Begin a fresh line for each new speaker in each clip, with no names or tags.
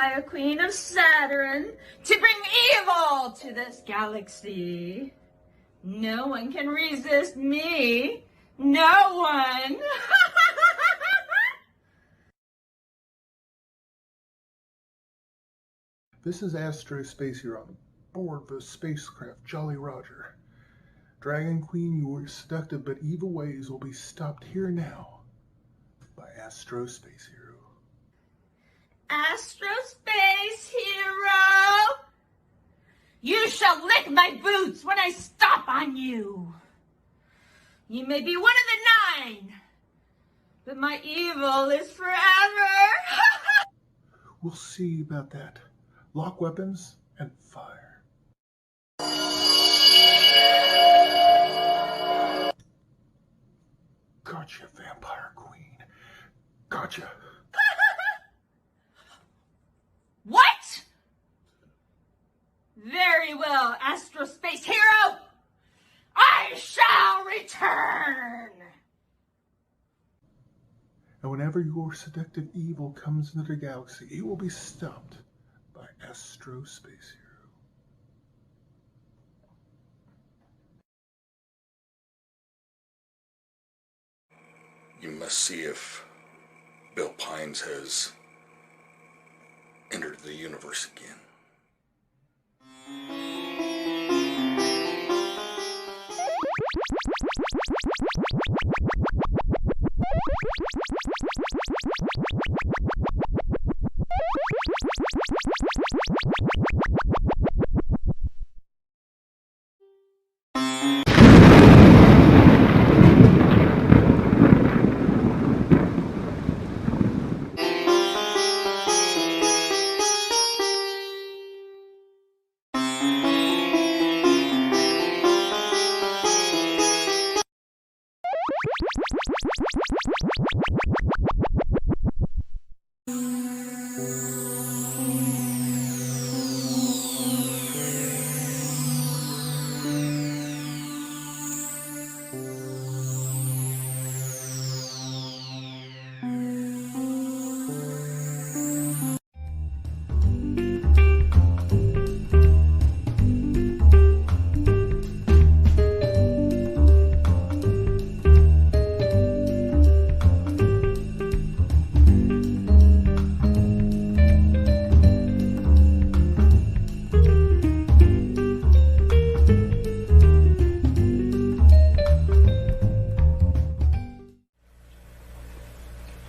vampire queen of Saturn, to bring evil to this galaxy. No one can resist me. No one.
This is Astro Space here on board the spacecraft Jolly Roger. Dragon Queen, your seductive but evil ways will be stopped here now by Astro Space Hero.
Astro Space Hero! You shall lick my boots when I stomp on you. You may be one of the 9, but my evil is forever.
We'll see about that. Lock weapons and fire. Gotcha, Vampire Queen. Gotcha.
What? Very well, Astro Space Hero. I shall return.
And whenever your seductive evil comes into the galaxy, it will be stopped by Astro Space Hero.
You must see if Bill Pines has entered the universe again.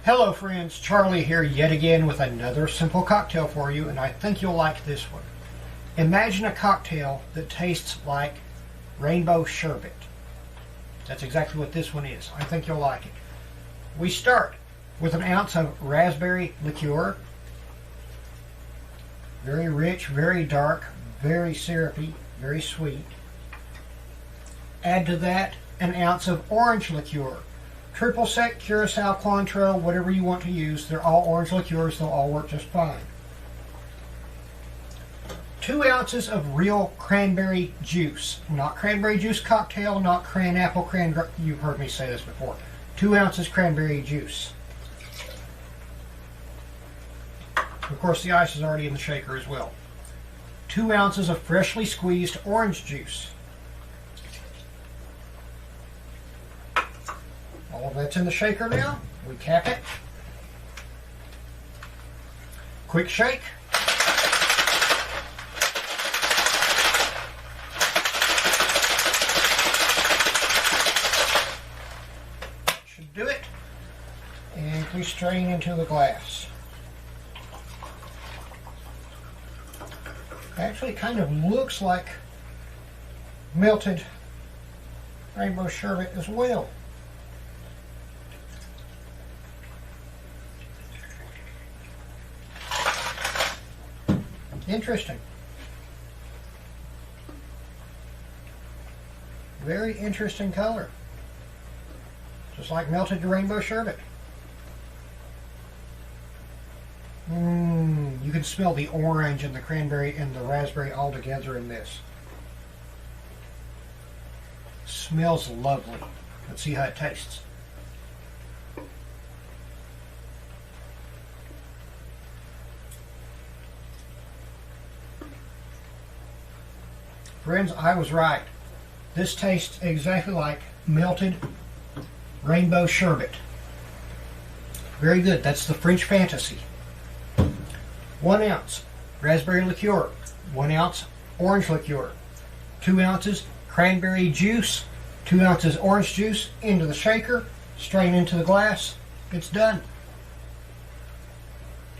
Hello friends, Charlie here yet again with another simple cocktail for you, and I think you'll like this one. Imagine a cocktail that tastes like rainbow sherbet. That's exactly what this one is. I think you'll like it. We start with an ounce of raspberry liqueur. Very rich, very dark, very syrupy, very sweet. Add to that an ounce of orange liqueur. Triple sec, Curacao, Cointreau, whatever you want to use. They're all orange liqueurs. They'll all work just fine. 2 ounces of real cranberry juice. Not cranberry juice cocktail, not cran apple, you've heard me say this before. 2 ounces cranberry juice. Of course, the ice is already in the shaker as well. 2 ounces of freshly squeezed orange juice. All of that's in the shaker now. We cap it. Quick shake. Should do it. And we strain into the glass. Actually, kind of looks like melted rainbow sherbet as well. Interesting. Very interesting color. Just like melted rainbow sherbet. You can smell the orange and the cranberry and the raspberry all together in this. Smells lovely. Let's see how it tastes. Friends, I was right. This tastes exactly like melted rainbow sherbet. Very good. That's the French Fantasy. 1 ounce raspberry liqueur. 1 ounce orange liqueur. 2 ounces cranberry juice. 2 ounces orange juice into the shaker. Strain into the glass. It's done.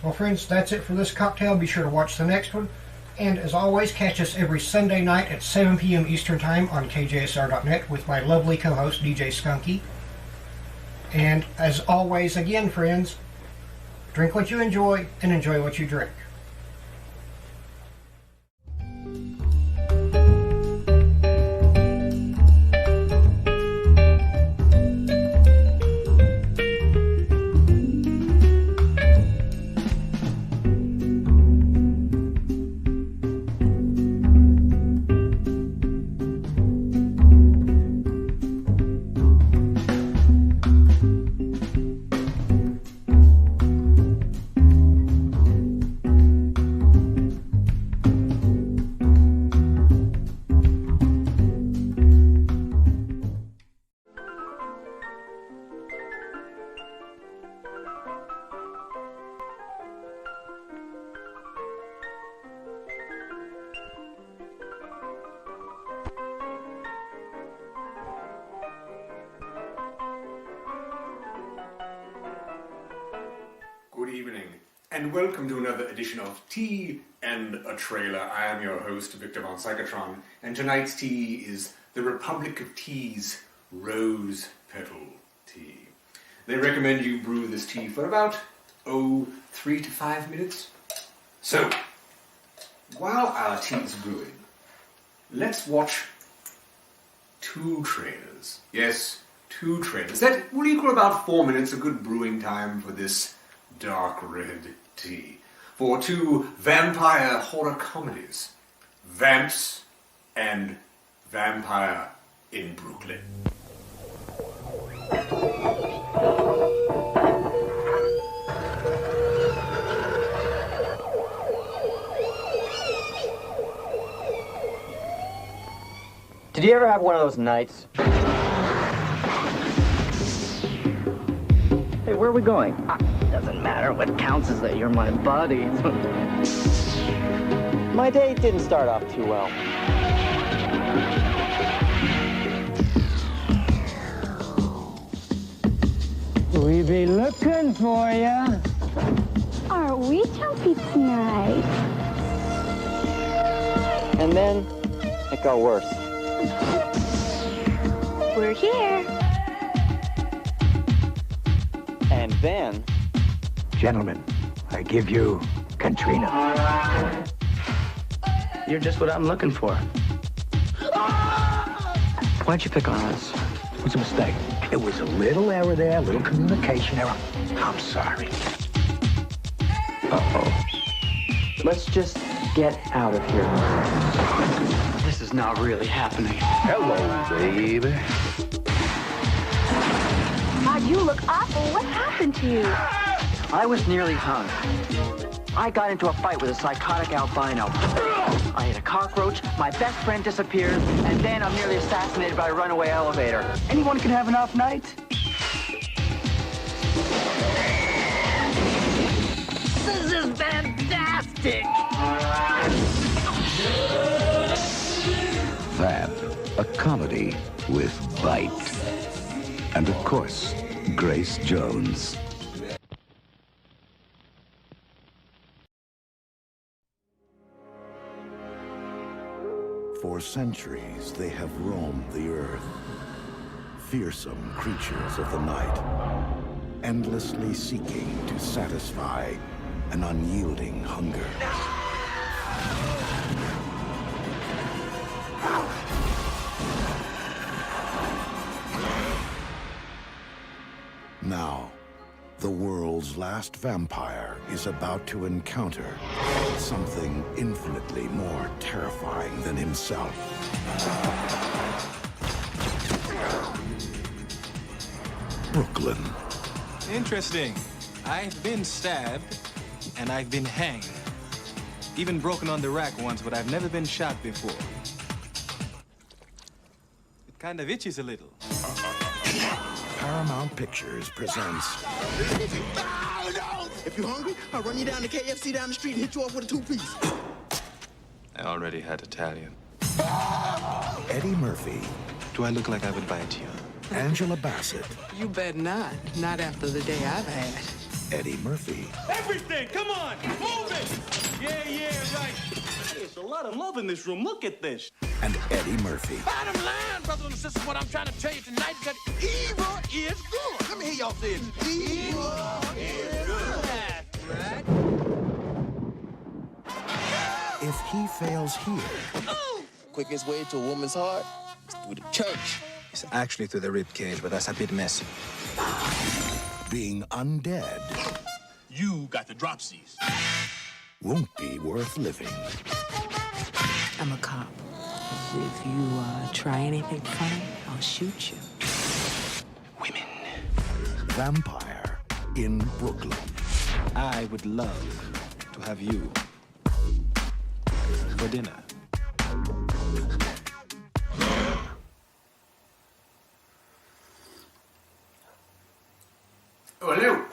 Well, friends, that's it for this cocktail. Be sure to watch the next one. And as always, catch us every Sunday night at 7 p.m. Eastern Time on KJSR.net with my lovely co-host, DJ Skunky. And as always, again, friends, drink what you enjoy and enjoy what you drink.
Good evening, and welcome to another edition of Tea and a Trailer. I am your host, Victor Von Psychotron, and tonight's tea is the Republic of Tea's Rose Petal Tea. They recommend you brew this tea for about, 3 to 5 minutes. So, while our tea is brewing, let's watch 2 trailers. Yes, 2 trailers. That will equal about 4 minutes, a good brewing time for this dark red tea, for 2 vampire horror comedies, Vamps and Vampire in Brooklyn.
Did you ever have one of those nights? Hey, where are we going? Doesn't matter. What counts is that you're my buddy. My date didn't start off too well. We be looking for ya.
Are we jumpy tonight?
And then it got worse.
We're here.
And then...
Gentlemen, I give you Katrina.
You're just what I'm looking for. Why'd you pick on us?
It was a mistake. It was a little error there, a little communication error. I'm sorry.
Uh-oh. Let's just get out of here. This is not really happening.
Hello, baby.
God, you look awful. What happened to you?
I was nearly hung. I got into a fight with a psychotic albino. I hit a cockroach, my best friend disappeared, and then I'm nearly assassinated by a runaway elevator. Anyone can have an off night. This is fantastic!
Vamp, a comedy with bite. And of course, Grace Jones.
For centuries, they have roamed the earth. Fearsome creatures of the night, endlessly seeking to satisfy an unyielding hunger. Now, the world's last vampire is about to encounter something infinitely more terrifying than himself. Brooklyn.
Interesting. I've been stabbed, and I've been hanged. Even broken on the rack once, but I've never been shot before. kind of itches a little.
Paramount Pictures presents
If you're hungry, I'll run you down to KFC down the street and hit you off with a 2-piece.
I already had Italian.
Eddie Murphy.
Do I look like I would bite you?
Angela Bassett.
You bet not. Not after the day I've had.
Eddie Murphy.
Everything! Come on! Move it! Yeah, right. There's a lot of love in this room. Look at this.
And Eddie Murphy.
Bottom line, brothers and sisters, what I'm trying to tell you tonight is that evil is good. Let me hear y'all say it. Evil is good. That's right.
If he fails here,
Quickest way to a woman's heart is through the church.
It's actually through the rib cage, but that's a bit messy.
being undead
You got the dropsies.
won't be worth living.
I'm a cop. If you try anything funny, I'll shoot you.
Women.
Vampire in Brooklyn.
I would love to have you for dinner.
Oh, hello.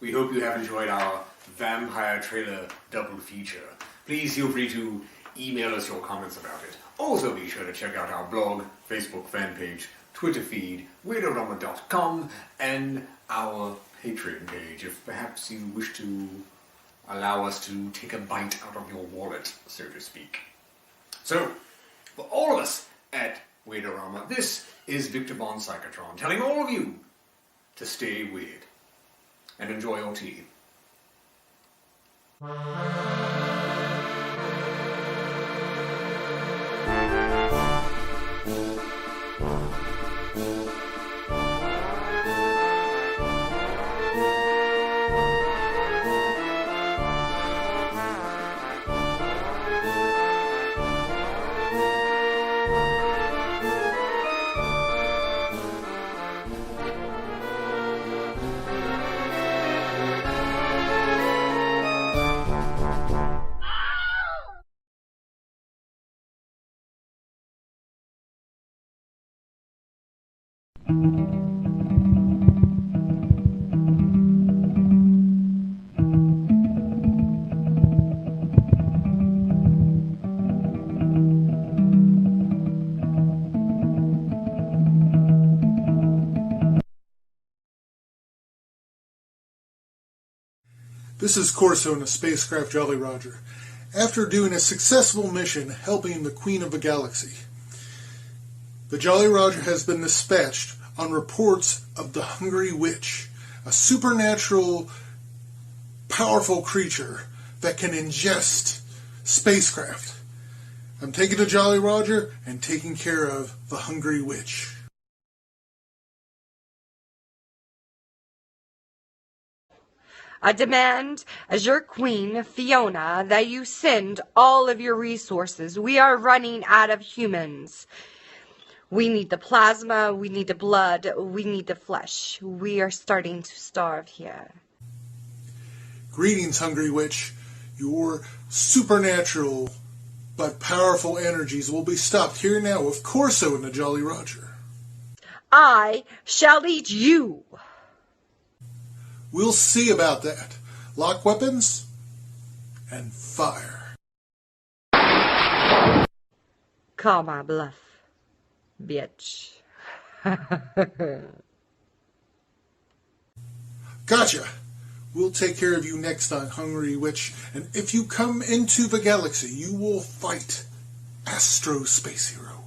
We hope you have enjoyed our vampire trailer double feature. Please feel free to email us your comments about it. Also be sure to check out our blog, Facebook fan page, Twitter feed, WeirdoRama.com, and our Patreon page if perhaps you wish to allow us to take a bite out of your wallet, so to speak. So, for all of us at Weirdorama, this is Victor Von Psychotron telling all of you to stay weird and enjoy your tea.
This is Corso in the spacecraft Jolly Roger. After doing a successful mission helping the Queen of the Galaxy, the Jolly Roger has been dispatched on reports of the Hungry Witch, a supernatural, powerful creature that can ingest spacecraft. I'm taking the Jolly Roger and taking care of the Hungry Witch.
I demand, as your queen, Fiona, that you send all of your resources. We are running out of humans. We need the plasma, we need the blood, we need the flesh. We are starting to starve here.
Greetings, Hungry Witch. Your supernatural but powerful energies will be stopped here now with Corso and the Jolly Roger.
I shall eat you.
We'll see about that. Lock weapons and fire.
Call my bluff, bitch.
Gotcha. We'll take care of you next time, Hungry Witch. And if you come into the galaxy, you will fight Astro Space Hero.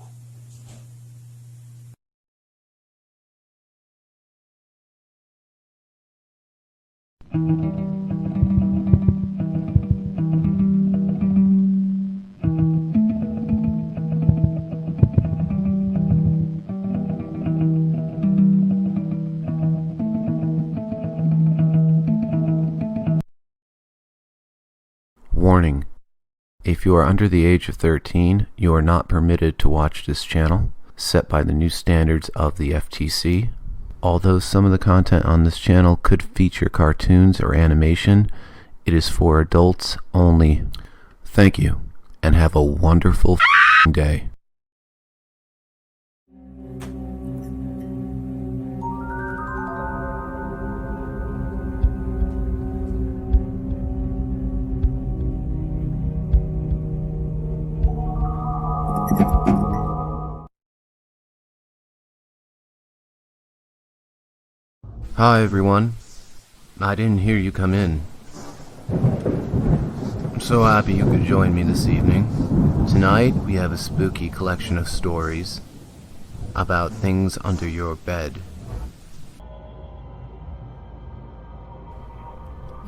Warning. If you are under the age of 13, you are not permitted to watch this channel, set by the new standards of the FTC. Although some of the content on this channel could feature cartoons or animation, it is for adults only. Thank you, and have a wonderful day. Hi everyone. I didn't hear you come in. I'm so happy you could join me this evening. Tonight we have a spooky collection of stories about things under your bed.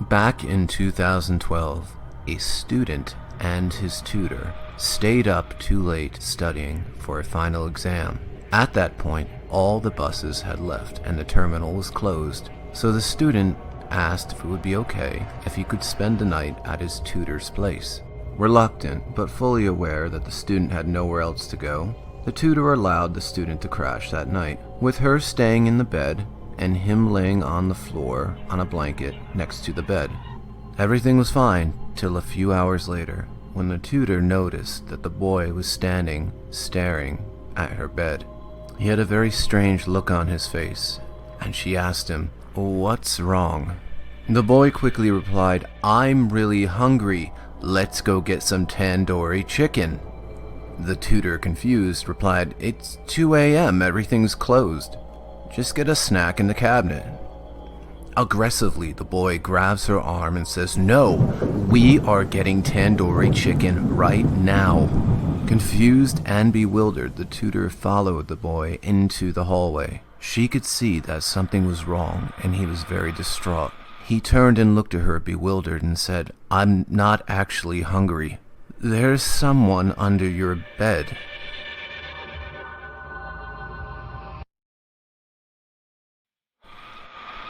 Back in 2012, a student and his tutor stayed up too late studying for a final exam. At that point, all the buses had left and the terminal was closed, so the student asked if it would be okay if he could spend the night at his tutor's place. Reluctant, but fully aware that the student had nowhere else to go, the tutor allowed the student to crash that night, with her staying in the bed and him laying on the floor on a blanket next to the bed. Everything was fine till a few hours later, when the tutor noticed that the boy was standing, staring at her bed. He had a very strange look on his face, and she asked him, "What's wrong?" The boy quickly replied, "I'm really hungry. Let's go get some tandoori chicken." The tutor, confused, replied, "It's 2 a.m. Everything's closed. Just get a snack in the cabinet." Aggressively, the boy grabs her arm and says, "No, we are getting tandoori chicken right now." Confused and bewildered, the tutor followed the boy into the hallway. She could see that something was wrong, and he was very distraught. He turned and looked at her bewildered and said, "I'm not actually hungry. There's someone under your bed."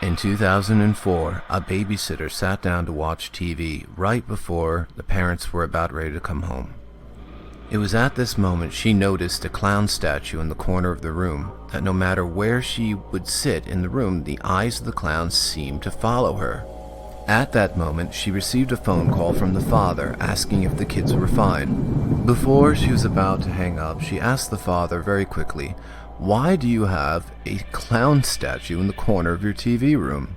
In 2004, a babysitter sat down to watch TV right before the parents were about ready to come home. It was at this moment she noticed a clown statue in the corner of the room, that no matter where she would sit in the room, the eyes of the clown seemed to follow her. At that moment, she received a phone call from the father asking if the kids were fine. Before she was about to hang up, she asked the father very quickly, "Why do you have a clown statue in the corner of your TV room?"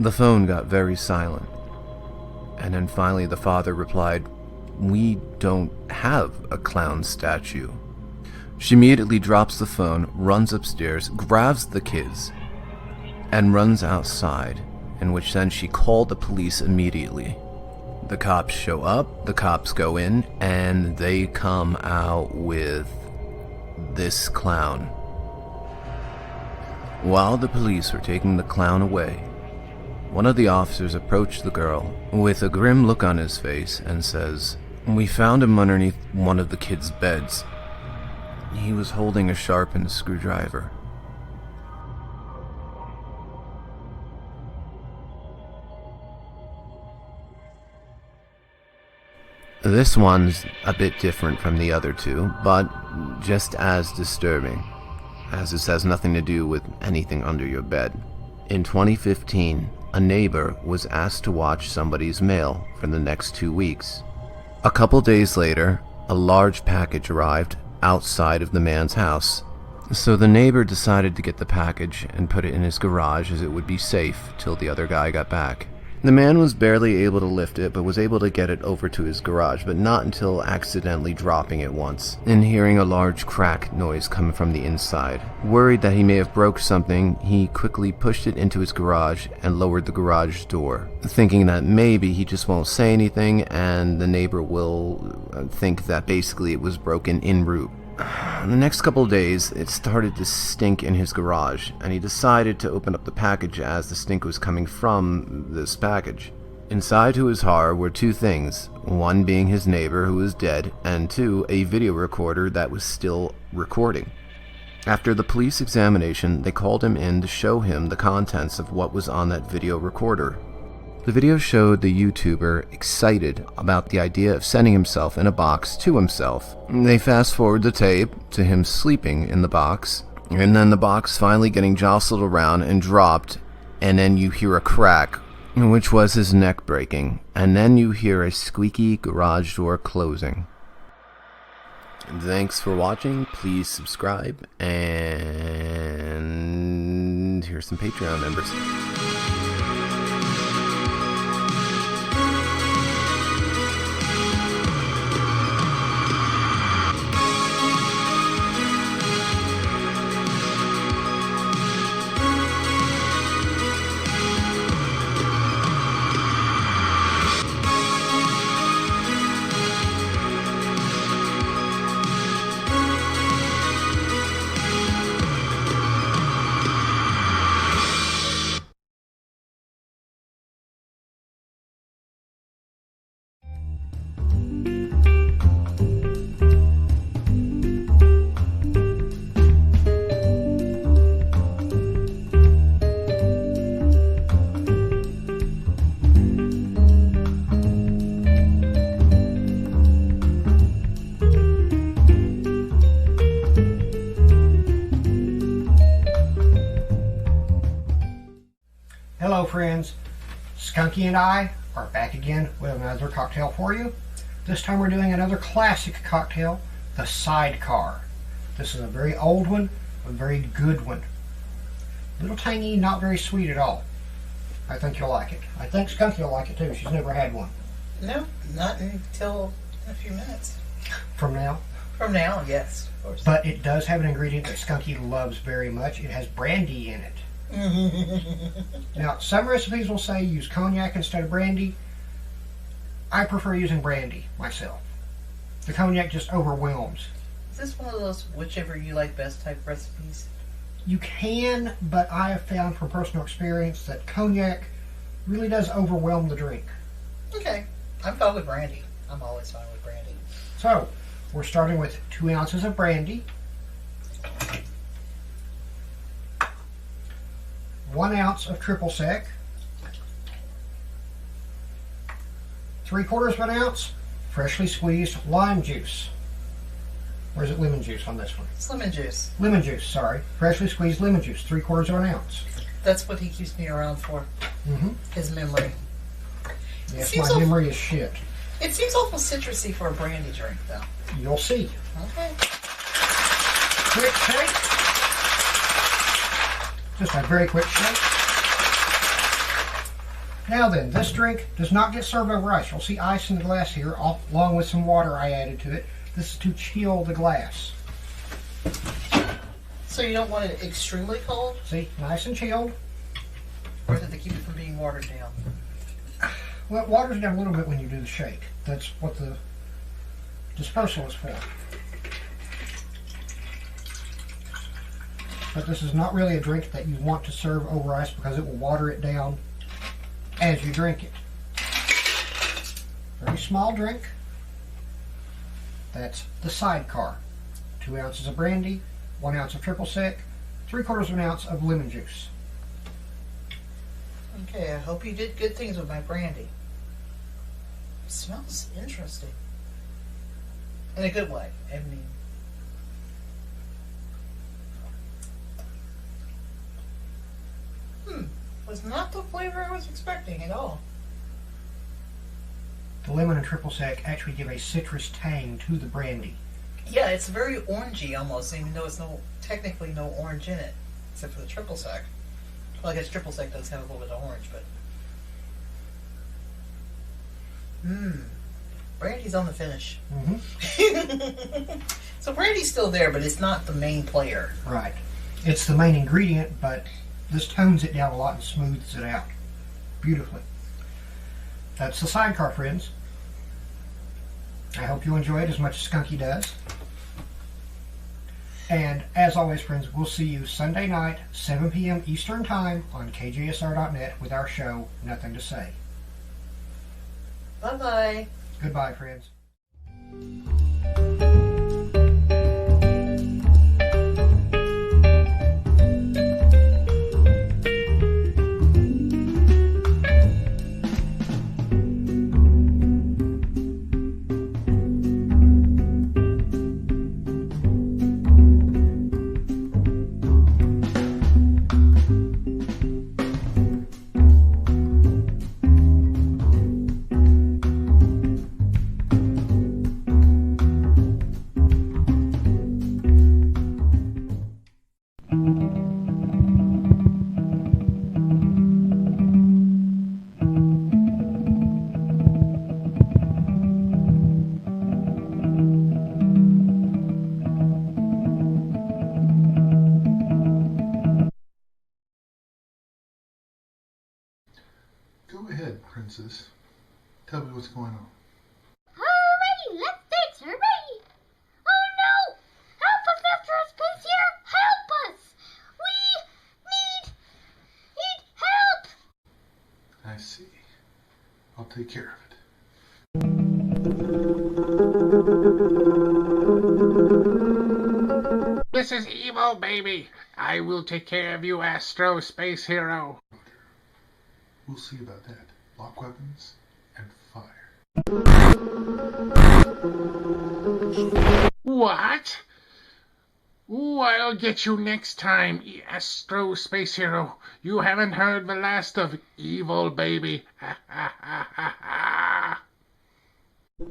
The phone got very silent, and then finally the father replied, "We don't have a clown statue." She immediately drops the phone, runs upstairs, grabs the kids, and runs outside, in which then she called the police immediately. The cops show up, the cops go in, and they come out with this clown. While the police were taking the clown away, one of the officers approached the girl with a grim look on his face and says, "We found him underneath one of the kids' beds. He was holding a sharpened screwdriver." This one's a bit different from the other two, but just as disturbing, as this has nothing to do with anything under your bed. In 2015, a neighbor was asked to watch somebody's mail for the next 2 weeks. A couple days later, a large package arrived outside of the man's house. So the neighbor decided to get the package and put it in his garage as it would be safe till the other guy got back. The man was barely able to lift it, but was able to get it over to his garage, but not until accidentally dropping it once, and hearing a large crack noise coming from the inside. Worried that he may have broke something, he quickly pushed it into his garage and lowered the garage door, thinking that maybe he just won't say anything and the neighbor will think that basically it was broken en route. The next couple of days, it started to stink in his garage, and he decided to open up the package as the stink was coming from this package. Inside, to his horror, were 2 things, one being his neighbor who was dead, and 2, a video recorder that was still recording. After the police examination, they called him in to show him the contents of what was on that video recorder. The video showed the YouTuber excited about the idea of sending himself in a box to himself. They fast forward the tape to him sleeping in the box, and then the box finally getting jostled around and dropped, and then you hear a crack, which was his neck breaking, and then you hear a squeaky garage door closing. Thanks for watching, please subscribe, and here's some Patreon members.
friends, Skunky and I are back again with another cocktail for you. This time we're doing another classic cocktail, the Sidecar. This is a very old one, a very good one. A little tangy, not very sweet at all. I think you'll like it. I think Skunky will like it too. She's never had one.
No, not until a few minutes.
From now?
From now, yes, of course.
But it does have an ingredient that Skunky loves very much. It has brandy in it. Now, some recipes will say use cognac instead of brandy. I prefer using brandy myself. The cognac just overwhelms.
Is this one of those whichever you like best type recipes?
You can, but I have found from personal experience that cognac really does overwhelm the drink.
Okay, I'm fine with brandy. I'm always fine with brandy.
So, we're starting with 2 ounces of brandy, 1 ounce of triple sec, 3/4 of an ounce freshly squeezed lime juice. Or is it lemon juice on this one?
It's lemon juice.
Lemon juice, sorry. Freshly squeezed lemon juice, 3/4 of an ounce.
That's what he keeps me around for. His memory.
Yes, my memory is shit.
It seems awful citrusy for a brandy drink, though.
You'll see.
Okay.
Quick shake. Just a very quick shake. Now then, this drink does not get served over ice. You'll see ice in the glass here, along with some water I added to it. This is to chill the glass.
So you don't want it extremely cold?
See, nice and chilled.
Or is it to keep it from being watered down?
Well, it waters down a little bit when you do the shake. That's what the dispersal is for. But this is not really a drink that you want to serve over ice because it will water it down as you drink it. Very small drink. That's the Sidecar. 2 ounces of brandy, 1 ounce of triple sec, 3/4 of an ounce of lemon juice.
Okay, I hope you did good things with my brandy. It smells interesting. In a good way. I mean, was not the flavor I was expecting at all.
The lemon and triple sec actually give a citrus tang to the brandy.
Yeah, it's very orangey almost, even though it's technically no orange in it, except for the triple sec. Well, I guess triple sec does have a little bit of orange, but brandy's on the finish. So brandy's still there, but it's not the main player.
Right. It's the main ingredient, but this tones it down a lot and smooths it out beautifully. That's the Sidecar, friends. I hope you enjoy it as much as Skunky does. And as always, friends, we'll see you Sunday night, 7 p.m. Eastern Time on KJSR.net with our show, Nothing to Say.
Bye-bye.
Goodbye, friends.
Go ahead, Princess. Tell me what's going on.
Hurry! Let's dance! Hurry! Oh no! Help us, Master Space here! Help us! We need help!
I see. I'll take care of it.
This is Evo, baby. I will take care of you, Astro Space Hero.
We'll see about that. Lock weapons and fire.
What? Ooh, I'll get you next time, Astro Space Hero. You haven't heard the last of Evil Baby. Ha ha ha ha ha.
We'll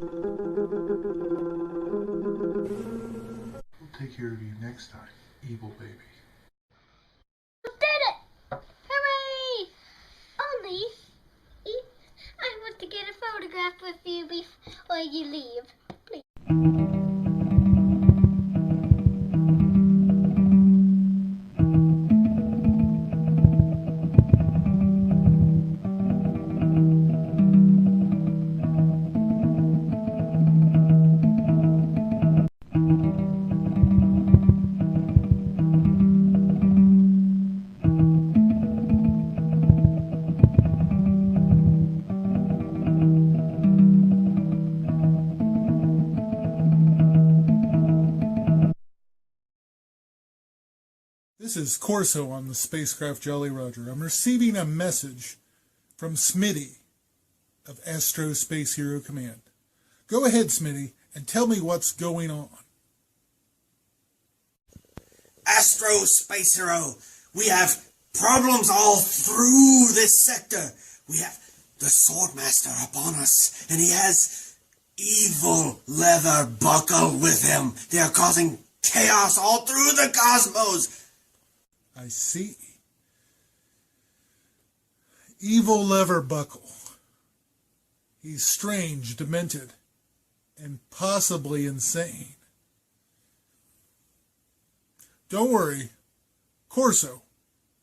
take care of you next time, Evil Baby.
You did it! Hooray! Only, I want to get a photograph with you before you leave. Please.
This is Corso on the spacecraft Jolly Roger. I'm receiving a message from Smitty of Astro Space Hero Command. Go ahead, Smitty, and tell me what's going on.
Astro Space Hero, we have problems all through this sector. We have the Swordmaster upon us, and he has Evil Leather Buckle with him. They are causing chaos all through the cosmos.
I see. Evil Leather Buckle. He's strange, demented, and possibly insane. Don't worry, Corso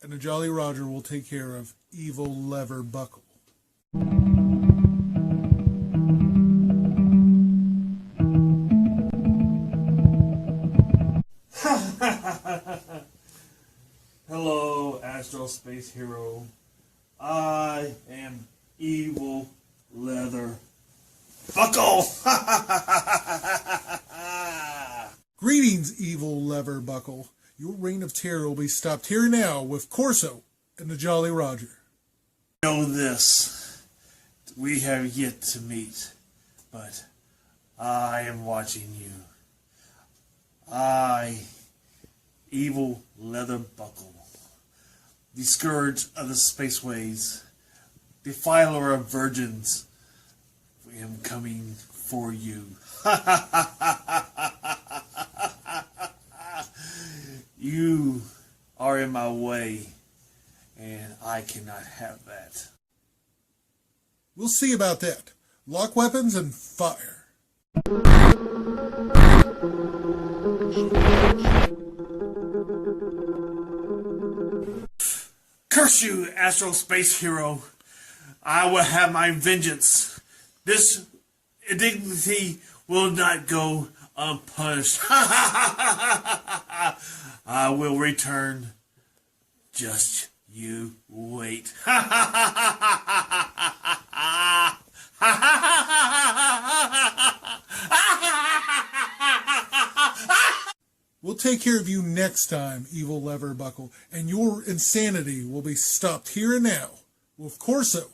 and the Jolly Roger will take care of Evil Leather Buckle.
Hello, Astro Space Hero. I am Evil Leather Buckle.
Greetings, Evil Leather Buckle. Your reign of terror will be stopped here now with Corso and the Jolly Roger.
Know this. We have yet to meet, but I am watching you. I, Evil Leather Buckle, the scourge of the spaceways, defiler of virgins, I am coming for you. You are in my way, and I cannot have that.
We'll see about that. Lock weapons and fire.
Curse you, Astro Space Hero. I will have my vengeance. This indignity will not go unpunished. I will return. Just you wait.
We'll take care of you next time, Evil Leather Buckle, and your insanity will be stopped here and now with Corso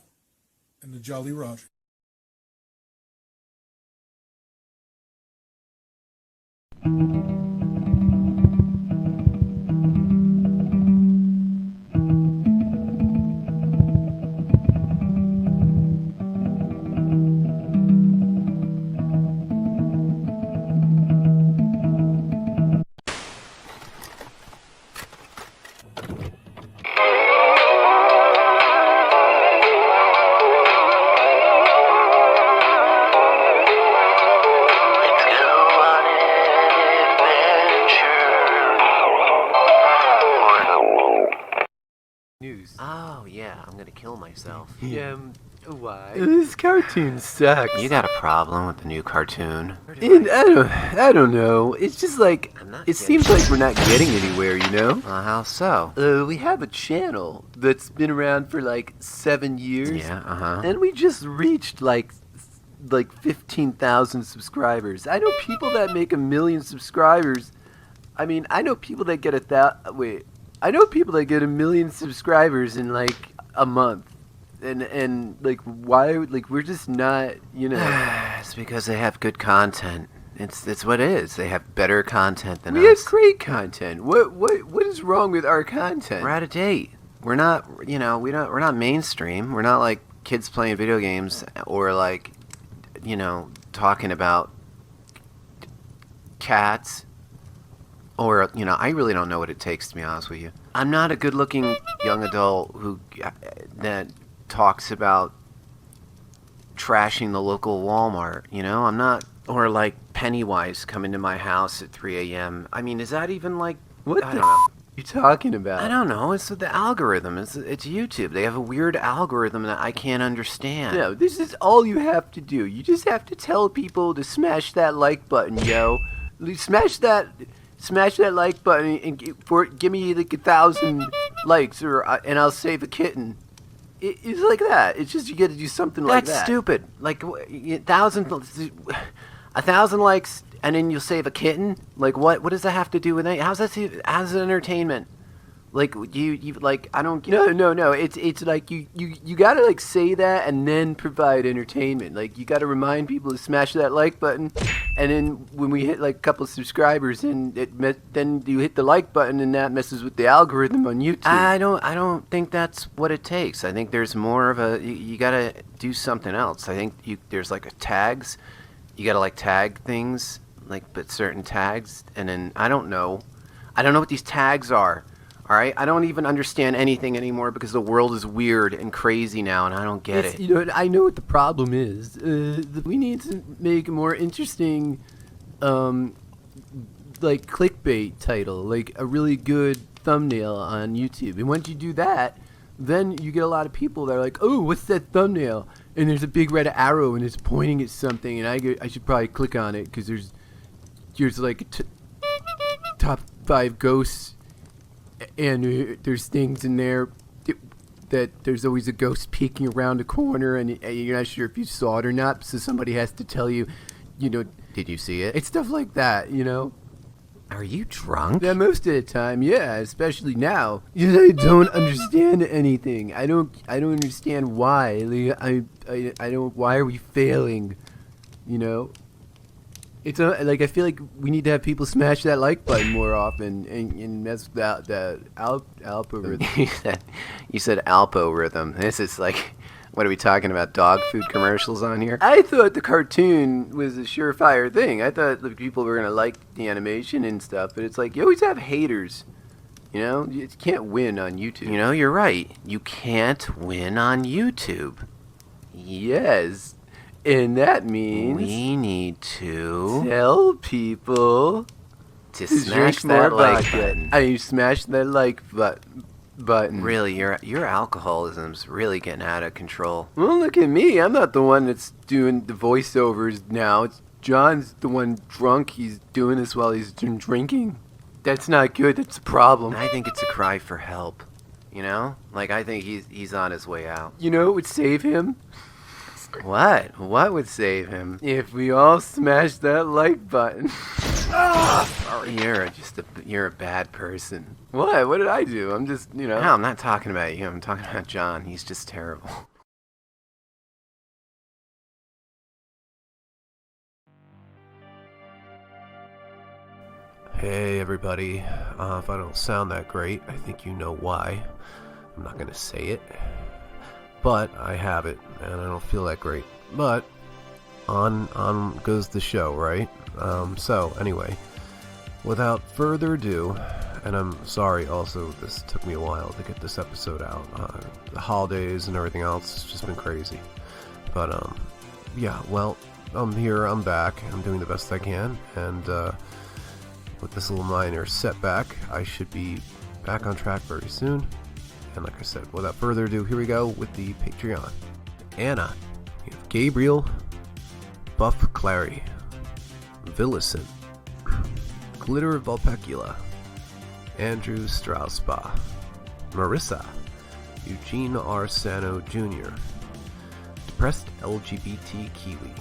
and the Jolly Roger.
Oh, yeah, I'm gonna kill myself.
Why?
This cartoon sucks. You got a problem with the new cartoon?
And I don't know. It's just like, it seems like we're not getting anywhere, you know?
How so?
We have a channel that's been around for like 7 years.
Yeah,
And we just reached like 15,000 subscribers. I know people that make 1 million subscribers. I mean, I know people that get I know people that get 1 million subscribers in like a month. And like, why, like, we're just not, you know.
It's because they have good content. It's what it is. They have better content than us.
We have great content. What is wrong with our content?
We're out of date. We're not, we're not mainstream. We're not like kids playing video games or like, talking about cats or, I really don't know what it takes, to be honest with you. I'm not a good-looking young adult that talks about trashing the local Walmart, I'm not, or like Pennywise coming to my house at 3 a.m. I mean, is that even like,
what
I don't know.
You talking about?
I don't know. It's the algorithm. It's YouTube. They have a weird algorithm that I can't understand.
No, this is all you have to do. You just have to tell people to smash that like button, yo. Smash that like button and give me like 1,000 likes, and I'll save a kitten. It's like that. It's just you got to do something like that.
That's stupid. Like 1,000 likes. And then you'll save a kitten? Like, what does that have to do with that? How's an entertainment? Like, you like, I don't get...
No. It's like you gotta, like, say that and then provide entertainment. Like, you gotta remind people to smash that like button. And then when we hit, like, a couple of subscribers, and then you hit the like button, and that messes with the algorithm on YouTube.
I don't think that's what it takes. I think there's more of a... You gotta do something else. I think there's, like, tags. You gotta, like, tag things... but certain tags, and then I don't know what these tags are. All right, I don't even understand anything anymore because the world is weird and crazy now, and I don't get it.
I know what the problem is. We need to make a more interesting, like clickbait title, like a really good thumbnail on YouTube. And once you do that, then you get a lot of people that are like, "Oh, what's that thumbnail?" And there's a big red arrow and it's pointing at something, and I should probably click on it because there's like top 5 ghosts, and there's things in there that there's always a ghost peeking around a corner, and you're not sure if you saw it or not, so somebody has to tell you,
did you see it?
It's stuff like that,
Are you drunk?
Yeah, most of the time, yeah, especially now. I don't understand anything. I don't understand why. Like, I don't. Why are we failing? It's like I feel like we need to have people smash that like button more often and mess with the Alpo rhythm.
You said Alpo rhythm. This is like, what are we talking about? Dog food commercials on here?
I thought the cartoon was a surefire thing. I thought the people were gonna like the animation and stuff, but it's like you always have haters. You can't win on YouTube.
You're right. You can't win on YouTube.
Yes. And that means
we need to
tell people
to smash that like button.
You smash that like button.
Really, your alcoholism's really getting out of control.
Well, look at me. I'm not the one that's doing the voiceovers now. It's John's the one drunk. He's doing this while he's drinking. That's not good. That's a problem.
I think it's a cry for help. Like I think he's on his way out.
It would save him.
What? What would save him?
If we all smash that like button.
You're a bad person.
What? What did I do? I'm just,
No, I'm not talking about you. I'm talking about John. He's just terrible. Hey everybody. If I don't sound that great, I think you know why. I'm not gonna say it. But I have it, and I don't feel that great. But on goes the show, right? So anyway, without further ado, and I'm sorry also this took me a while to get this episode out. The holidays and everything else, it's just been crazy. But yeah, well, I'm here, I'm back, I'm doing the best I can, and with this little minor setback, I should be back on track very soon. And like I said, without further ado, here we go with the Patreon. Anna, we have Gabriel, Buff Clary, Villicent, Glitter Vulpecula, Andrew Strausbaugh, Marissa, Eugene R. Sano Jr., Depressed LGBT Kiwi,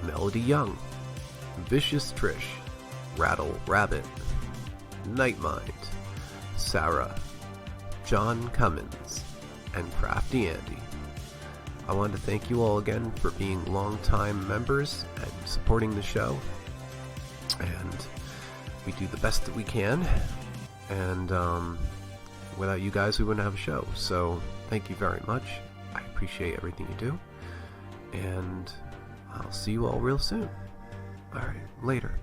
Melody Young, Vicious Trish, Rattle Rabbit, Nightmind, Sarah, John Cummins, and Crafty Andy. I want to thank you all again for being longtime members and supporting the show. and we do the best that we can, and without you guys we wouldn't have a show. So thank you very much. I appreciate everything you do, and I'll see you all real soon. Alright, later.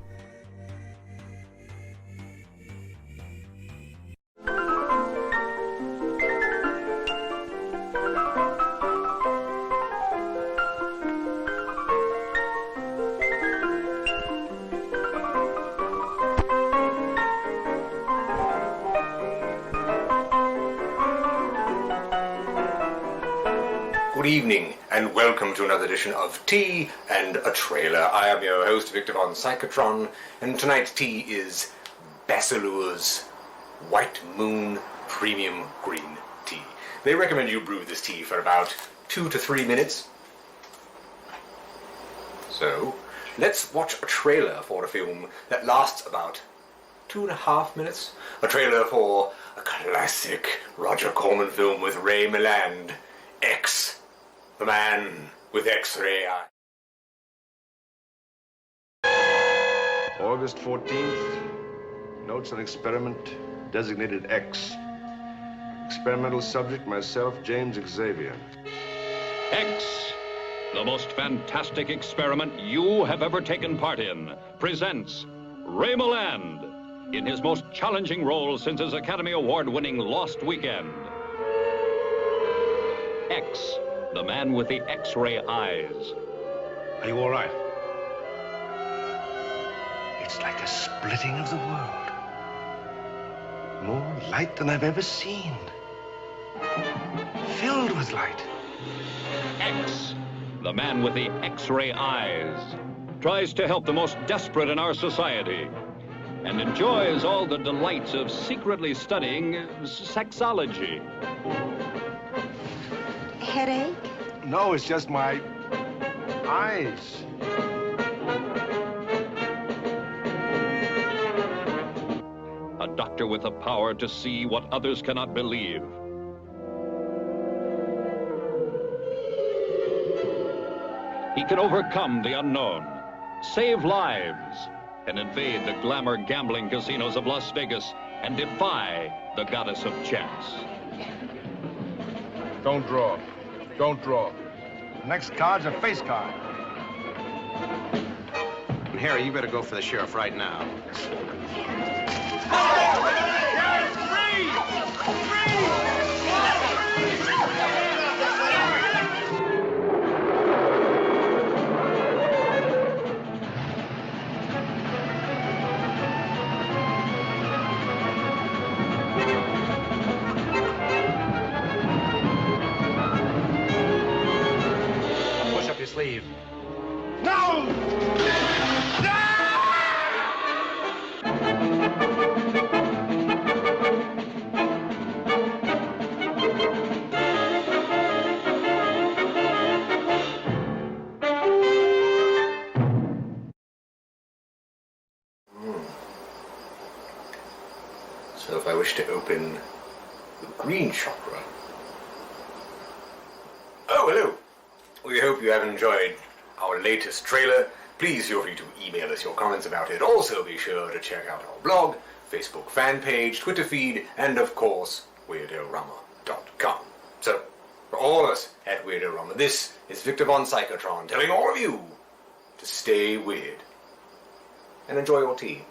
Good evening, and welcome to another edition of Tea and a Trailer. I am your host, Victor Von Psychotron, and tonight's tea is Bassalua's White Moon Premium Green Tea. They recommend you brew this tea for about 2 to 3 minutes. So, let's watch a trailer for a film that lasts about 2.5 minutes. A trailer for a classic Roger Corman film with Ray Milland, X. The Man with X-Ray Eye.
August 14th. Notes on experiment designated X. Experimental subject, myself, James Xavier.
X, the most fantastic experiment you have ever taken part in, presents Ray Milland in his most challenging role since his Academy Award-winning Lost Weekend. X, the man with the X-ray eyes.
Are you all right? It's like a splitting of the world. More light than I've ever seen. Filled with light.
X, the man with the X-ray eyes, tries to help the most desperate in our society and enjoys all the delights of secretly studying sexology.
Headache?
No, it's just my eyes.
A doctor with the power to see what others cannot believe. He can overcome the unknown, save lives, and invade the glamour gambling casinos of Las Vegas and defy the goddess of chance.
Don't draw. Don't draw. The next card's a face card.
Harry, you better go for the sheriff right now. Push up your sleeve.
No!
So if I wish to open the green chakra. Oh, hello. We hope you have enjoyed our latest trailer. Please feel free to email us your comments about it. Also be sure to check out our blog, Facebook fan page, Twitter feed, and of course, WeirdoRama.com. So, for all of us at Weirdo Rama, this is Victor Von Psychotron telling all of you to stay weird and enjoy your tea.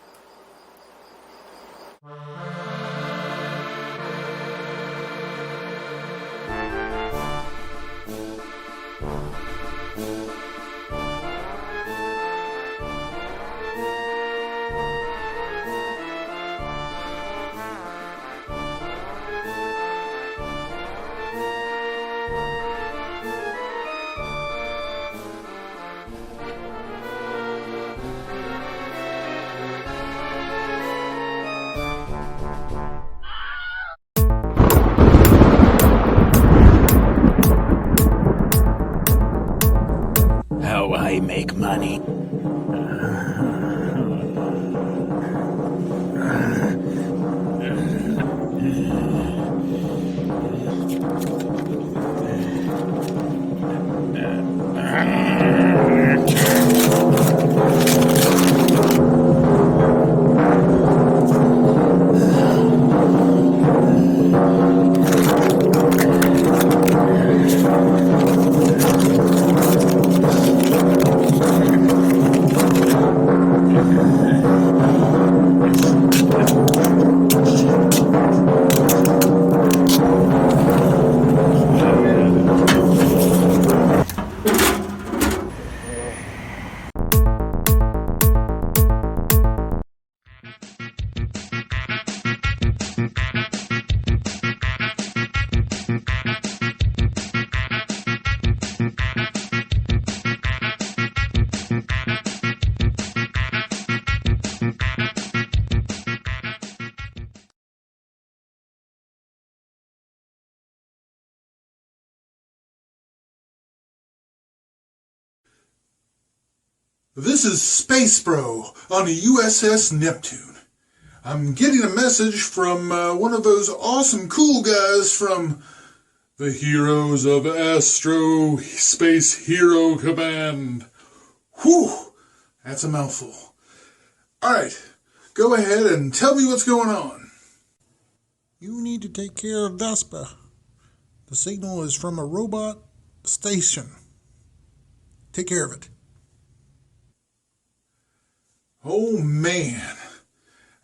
How I make money.
This is Space Bro on the USS Neptune. I'm getting a message from one of those awesome cool guys from the Heroes of Astro Space Hero Command. Whew, that's a mouthful. Alright, go ahead and tell me what's going on.
You need to take care of Vespa. The signal is from a robot station. Take care of it.
Oh man,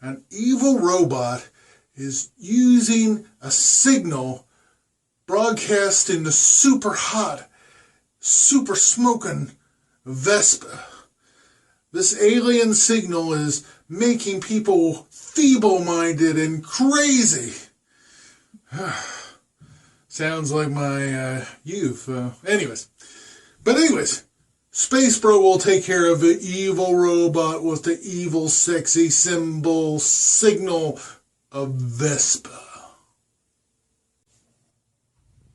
an evil robot is using a signal broadcasting the super hot, super smoking Vespa. This alien signal is making people feeble-minded and crazy. Sounds like my youth. Anyways, Space Bro will take care of the evil robot with the evil sexy symbol signal of Vespa.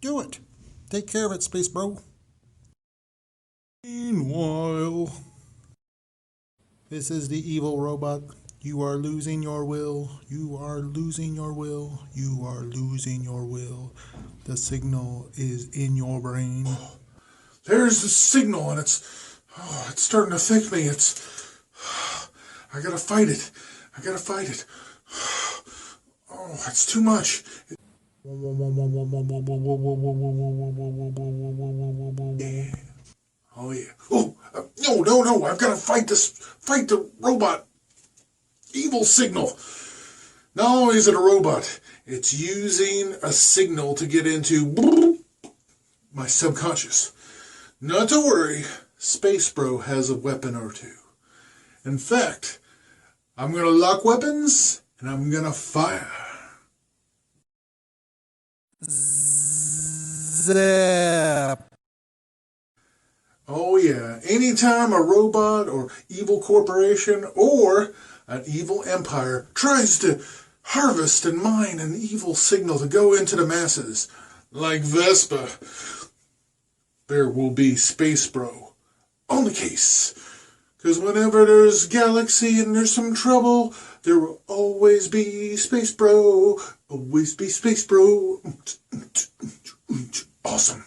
Do it. Take care of it, Space Bro.
Meanwhile,
this is the evil robot. You are losing your will. You are losing your will. You are losing your will. The signal is in your brain.
There's the signal, and it's starting to affect me. I gotta fight it. Oh, it's too much. Yeah. Oh yeah. Oh, no! I've got to fight the robot. Evil signal. Not only is it a robot, it's using a signal to get into my subconscious. Not to worry, Space Bro has a weapon or two. In fact, I'm going to lock weapons and I'm going to fire.
Zap.
Oh yeah, anytime a robot or evil corporation or an evil empire tries to harvest and mine an evil signal to go into the masses, like Vespa, there will be Space Bro on the case. Because whenever there's galaxy and there's some trouble, there will always be Space Bro. Always be Space Bro. Awesome.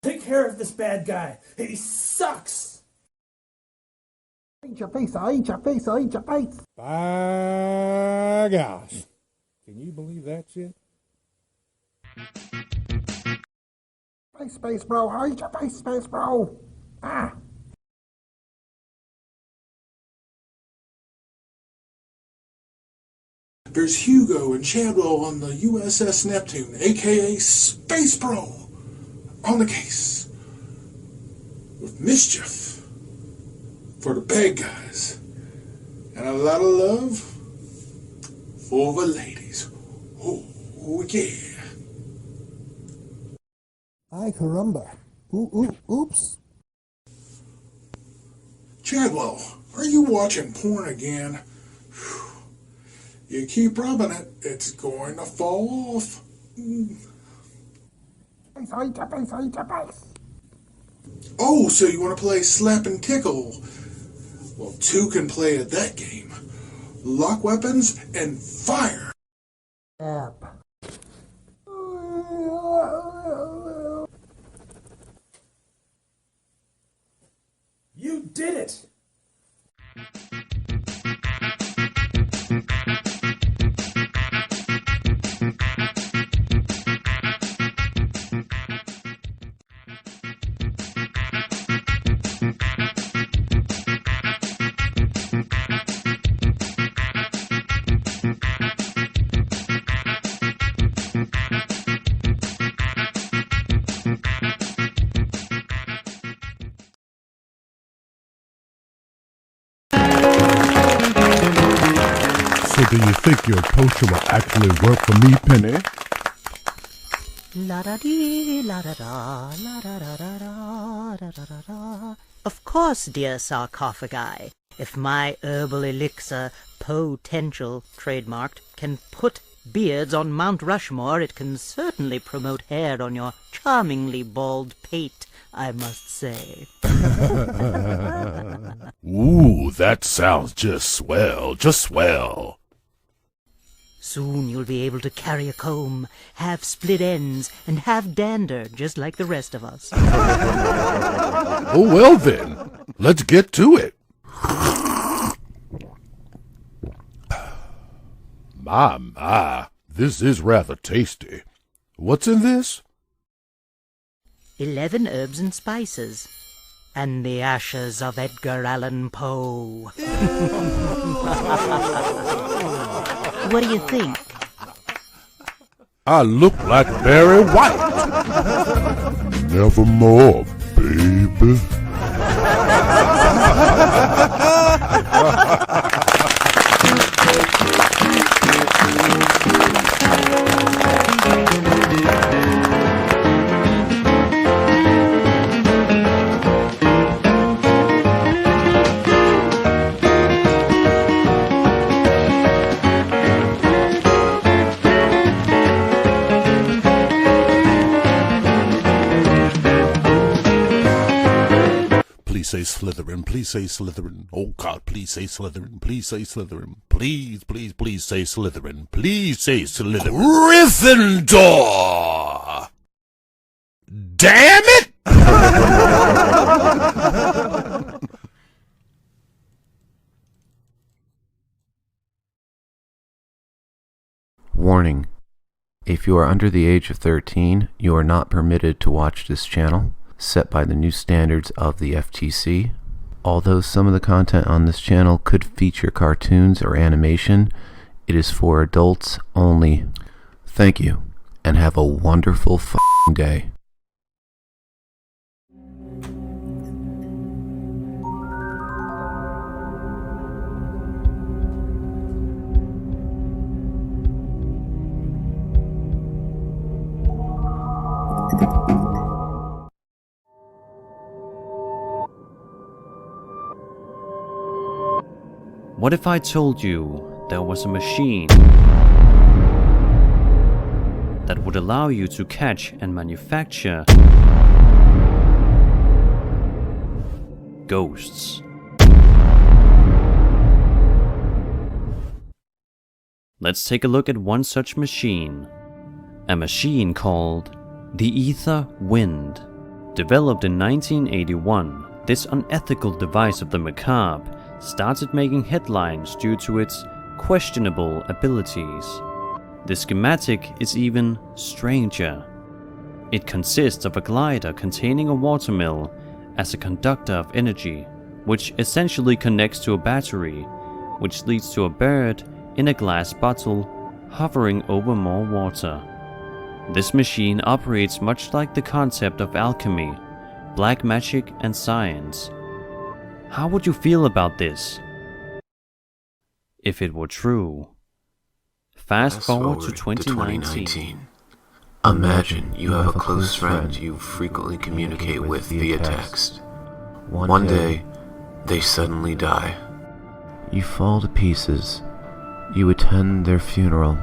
Take care of this bad guy. He sucks.
I eat your face, I eat your face, I eat your face.
By gosh. Can you believe that shit?
Space Bro, I eat your face, Space Bro. Ah.
There's Hugo and Chadwell on the USS Neptune, aka Space Bro, on the case with mischief for the bad guys and a lot of love for the ladies. Oh yeah.
Ay caramba. Oops.
Chadwell, are you watching porn again? You keep rubbing it, it's going to fall off. Oh, so you want to play Slap and Tickle? Well, two can play at that game. Lock weapons and fire.
You did it!
So do you think your potion will actually work for me, Penny?
La-da-dee, la-da-da, la-da-da-da-da, da-da-da-da. Of course, dear sarcophagi, if my herbal elixir, potential trademarked, can put beards on Mount Rushmore, it can certainly promote hair on your charmingly bald pate, I must say.
Ooh, that sounds just swell, just swell.
Soon you'll be able to carry a comb, have split ends, and have dander, just like the rest of us.
Oh, well then, let's get to it. My, this is rather tasty. What's in this?
11 herbs and spices. And the ashes of Edgar Allan Poe. What do you think?
I look like Barry White. Nevermore, baby. Please say Slytherin, please say Slytherin. Oh God, please say Slytherin, please say Slytherin. Please, please, please say Slytherin. Please say Slytherin. Gryffindor! Damn it!
Warning. If you are under the age of 13, you are not permitted to watch this channel, set by the new standards of the FTC. Although some of the content on this channel could feature cartoons or animation, it is for adults only. Thank you, and have a wonderful f***ing day.
What if I told you there was a machine that would allow you to catch and manufacture ghosts? Let's take a look at one such machine. A machine called the Ether Wind. Developed in 1981, this unethical device of the macabre started making headlines due to its questionable abilities. The schematic is even stranger. It consists of a glider containing a watermill as a conductor of energy, which essentially connects to a battery, which leads to a bird in a glass bottle hovering over more water. This machine operates much like the concept of alchemy, black magic, and science. How would you feel about this if it were true? Fast forward to 2019.
Imagine you have a close friend you frequently communicate with via text. One day, they suddenly die. You fall to pieces. You attend their funeral.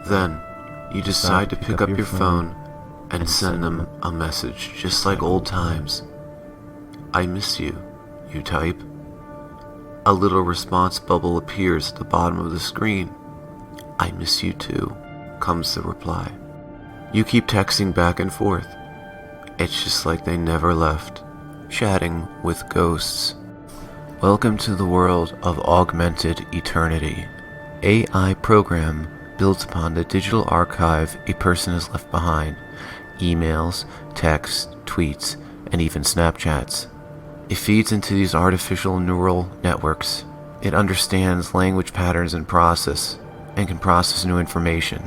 Then, you decide to pick up your phone and send them a message, just like old times. I miss you, you type. A little response bubble appears at the bottom of the screen. I miss you too, comes the reply. You keep texting back and forth. It's just like they never left, chatting with ghosts. Welcome to the world of augmented eternity. AI program builds upon the digital archive a person has left behind. Emails, texts, tweets, and even Snapchats. It feeds into these artificial neural networks. It understands language patterns and can process new information.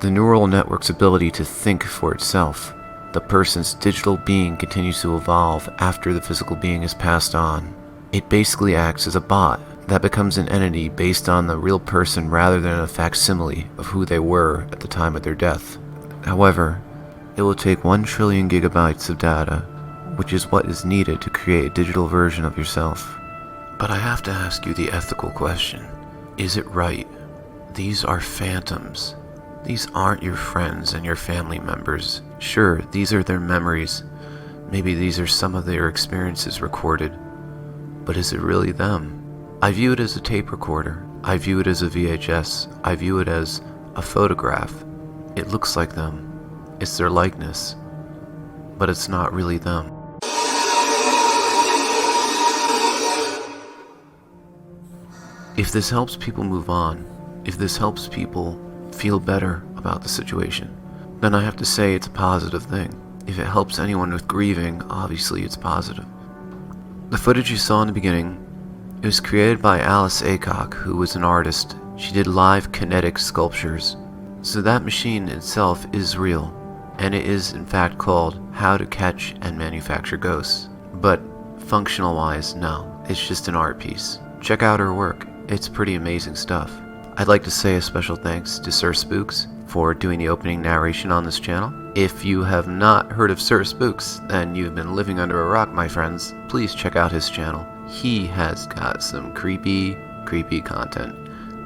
The neural network's ability to think for itself. The person's digital being continues to evolve after the physical being is passed on. It basically acts as a bot that becomes an entity based on the real person rather than a facsimile of who they were at the time of their death. However, it will take 1 trillion gigabytes of data, which is what is needed to create a digital version of yourself. But I have to ask you the ethical question. Is it right? These are phantoms. These aren't your friends and your family members. Sure, these are their memories. Maybe these are some of their experiences recorded. But is it really them? I view it as a tape recorder. I view it as a VHS. I view it as a photograph. It looks like them. It's their likeness. But it's not really them. If this helps people move on, if this helps people feel better about the situation, then I have to say it's a positive thing. If it helps anyone with grieving, obviously it's positive. The footage you saw in the beginning, it was created by Alice Aycock, who was an artist. She did live kinetic sculptures. So that machine itself is real, and it is in fact called How to Catch and Manufacture Ghosts. But functional wise, no, it's just an art piece. Check out her work, it's pretty amazing stuff. I'd like to say a special thanks to Sir Spooks for doing the opening narration on this channel. If you have not heard of Sir Spooks, then you've been living under a rock, my friends. Please check out his channel. He has got some creepy content,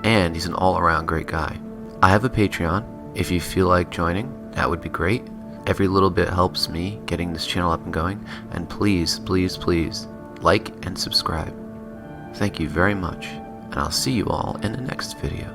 and he's an all-around great guy. I have a Patreon. If you feel like joining, that would be great. Every little bit helps me getting this channel up and going, and please, like and subscribe. Thank you very much, and I'll see you all in the next video.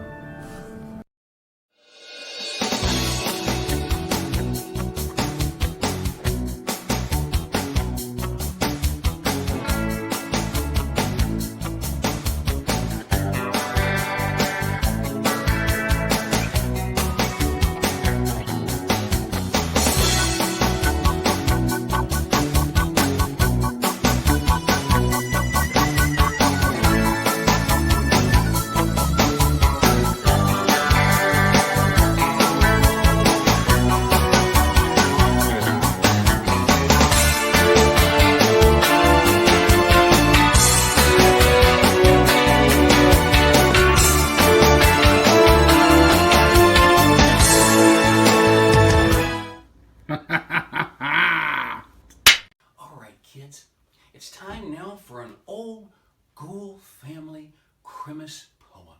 Kids, it's time now for an old Ghoul family Christmas poem.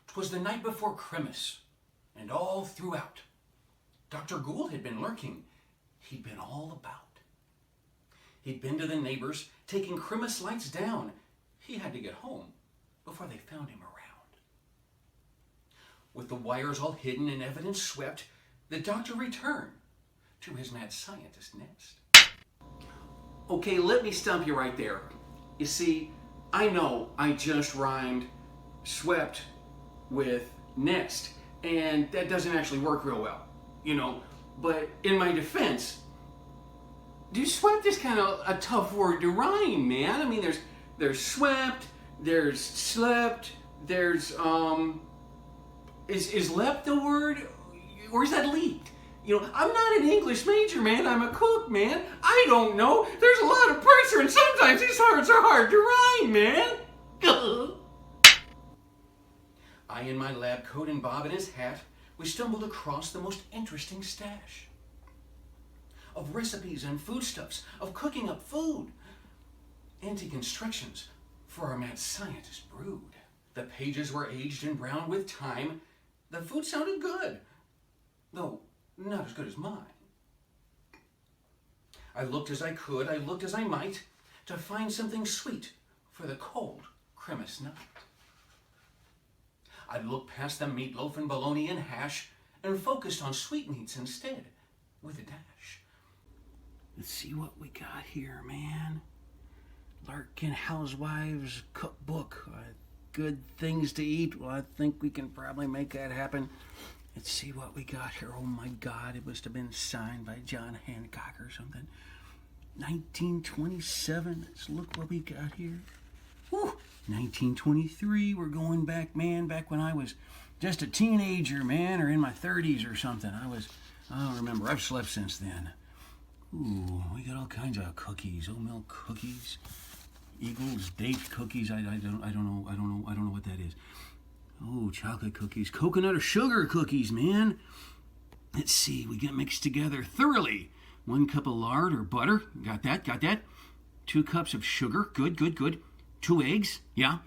'Twas the night before Christmas, and all throughout, Dr. Ghoul had been lurking. He'd been all about. He'd been to the neighbors, taking Christmas lights down. He had to get home before they found him around. With the wires all hidden and evidence swept, the doctor returned to his mad scientist nest. Okay, let me stump you right there. You see, I know I just rhymed swept with nest, and that doesn't actually work real well, you know. But in my defense, dude, swept is kind of a tough word to rhyme, man. I mean, there's swept, there's slept, there's is lep the word? Or is that leaked? You know, I'm not an English major, man. I'm a cook, man. I don't know. There's a lot of pressure, and sometimes these words are hard to rhyme, man. I, in my lab coat and Bob in his hat, we stumbled across the most interesting stash of recipes and foodstuffs, of cooking up food. antique instructions for our mad scientist brood. The pages were aged and browned with time. The food sounded good, though not as good as mine. I looked as I could, I looked as I might, to find something sweet for the cold Christmas night. I looked past the meatloaf and bologna and hash and focused on sweetmeats instead, with a dash. Let's see what we got here, man. Larkin Housewives Cookbook. Good things to eat. Well, I think we can probably make that happen. Let's see what we got here. Oh my God, it must have been signed by John Hancock or something. 1927. Let's look what we got here. Woo! 1923. We're going back, man, back when I was just a teenager, man, or in my 30s or something. I don't remember. I've slept since then. Ooh, we got all kinds of cookies. Oatmeal cookies. Eagles date cookies. I don't know what that is. Oh, chocolate cookies, coconut or sugar cookies, man. Let's see, we get mixed together thoroughly. 1 cup of lard or butter, got that. 2 cups of sugar, good. 2 eggs, yeah.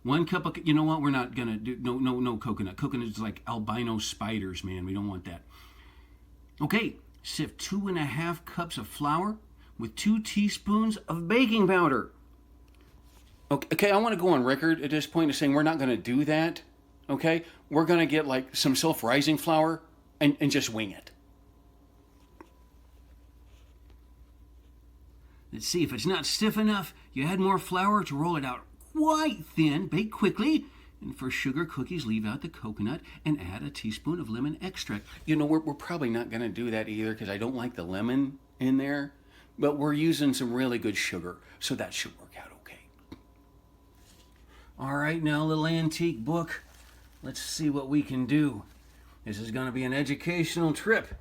1 cup of, you know what? We're not gonna do no coconut. Coconut is like albino spiders, man. We don't want that. Okay, sift 2.5 cups of flour with 2 teaspoons of baking powder. Okay, I want to go on record at this point as saying we're not going to do that, okay? We're going to get like some self-rising flour and just wing it. Let's see, if it's not stiff enough, you add more flour to roll it out quite thin, bake quickly. And for sugar cookies, leave out the coconut and add a teaspoon of lemon extract. You know, we're probably not going to do that either because I don't like the lemon in there, but we're using some really good sugar, so that should work out okay. All right, now a little antique book. Let's see what we can do. This is going to be an educational trip,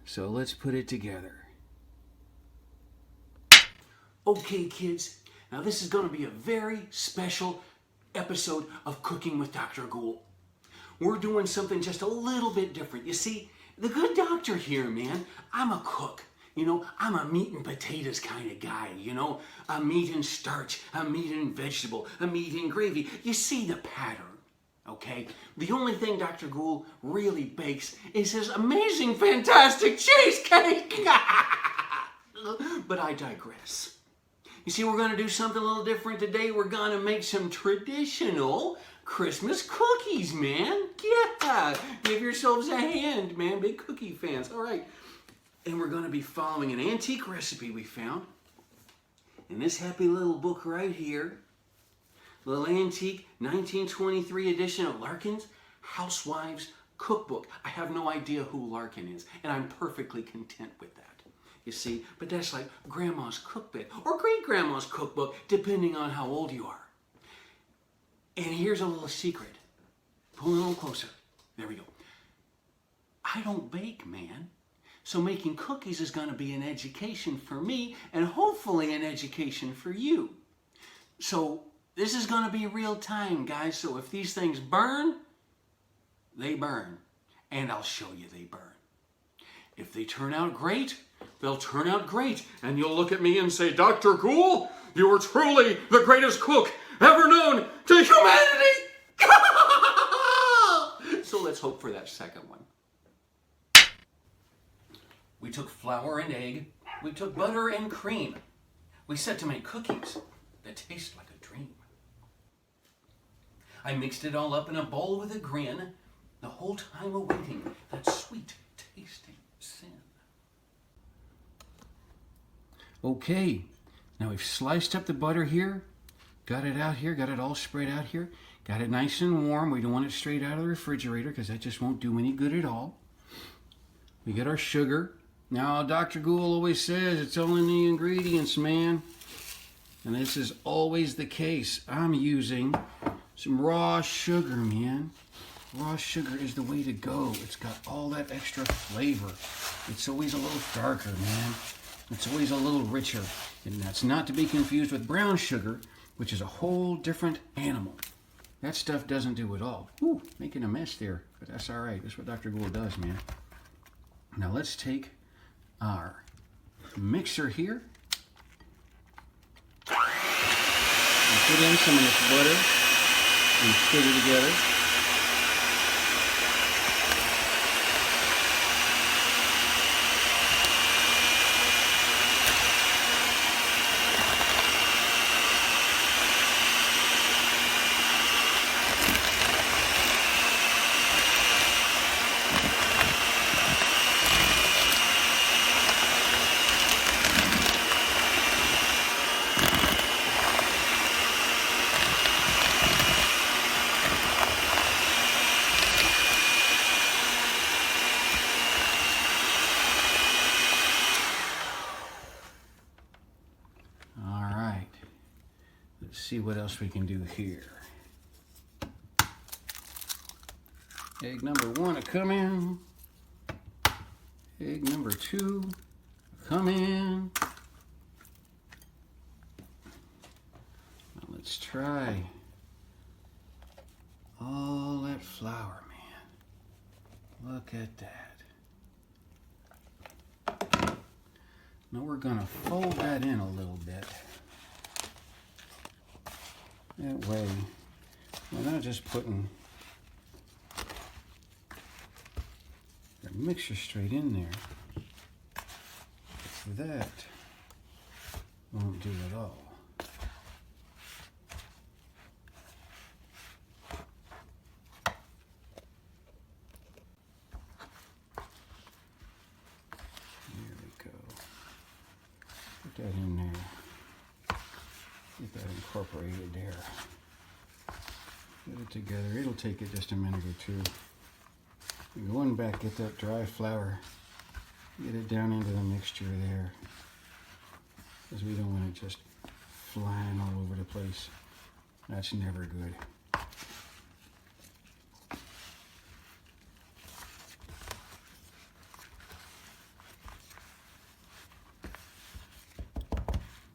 so let's put it together. Okay, kids, now this is going to be a very special episode of Cooking with Dr. Ghoul. We're doing something just a little bit different. You see, the good doctor here, man, I'm a cook. You know, I'm a meat and potatoes kind of guy, you know. A meat and starch, a meat and vegetable, a meat and gravy. You see the pattern, okay? The only thing Dr. Ghoul really bakes is his amazing, fantastic cheesecake. But I digress. You see, we're going to do something a little different today. We're going to make some traditional Christmas cookies, man. Yeah, give yourselves a hand, man. Big cookie fans. All right. And we're going to be following an antique recipe we found in this happy little book right here. Little antique 1923 edition of Larkin's Housewives Cookbook. I have no idea who Larkin is, and I'm perfectly content with that. You see, but that's like Grandma's cookbook or great-grandma's cookbook, depending on how old you are. And here's a little secret. Pull it a little closer. There we go. I don't bake, man. So making cookies is going to be an education for me and hopefully an education for you. So this is going to be real time, guys. So if these things burn, they burn. And I'll show you they burn. If they turn out great, they'll turn out great. And you'll look at me and say, Dr. Ghoul, you are truly the greatest cook ever known to humanity. So let's hope for that second one. We took flour and egg. We took butter and cream. We set to make cookies that taste like a dream. I mixed it all up in a bowl with a grin, the whole time awaiting that sweet tasting sin. Okay, now we've sliced up the butter here, got it out here, got it all spread out here, got it nice and warm. We don't want it straight out of the refrigerator because that just won't do any good at all. We get our sugar. Now, Dr. Ghoul always says it's all in the ingredients, man. And this is always the case. I'm using some raw sugar, man. Raw sugar is the way to go. It's got all that extra flavor. It's always a little darker, man. It's always a little richer. And that's not to be confused with brown sugar, which is a whole different animal. That stuff doesn't do it all. Ooh, making a mess there. But that's all right. That's what Dr. Ghoul does, man. Now let's take our mixer here.
Put in some of this butter and stir it together. Let's see what else we can do here. Egg number 1 will come in. Egg number 2 come in. Now let's try all that flour, man. Look at that. Now we're gonna fold that in a little bit. That way, we're not just putting the mixture straight in there. That won't do at all. There we go. Put that in there. Get that incorporated there. Put it together. It'll take it just a minute or two. Go on back, get that dry flour. Get it down into the mixture there. Because we don't want it just flying all over the place. That's never good.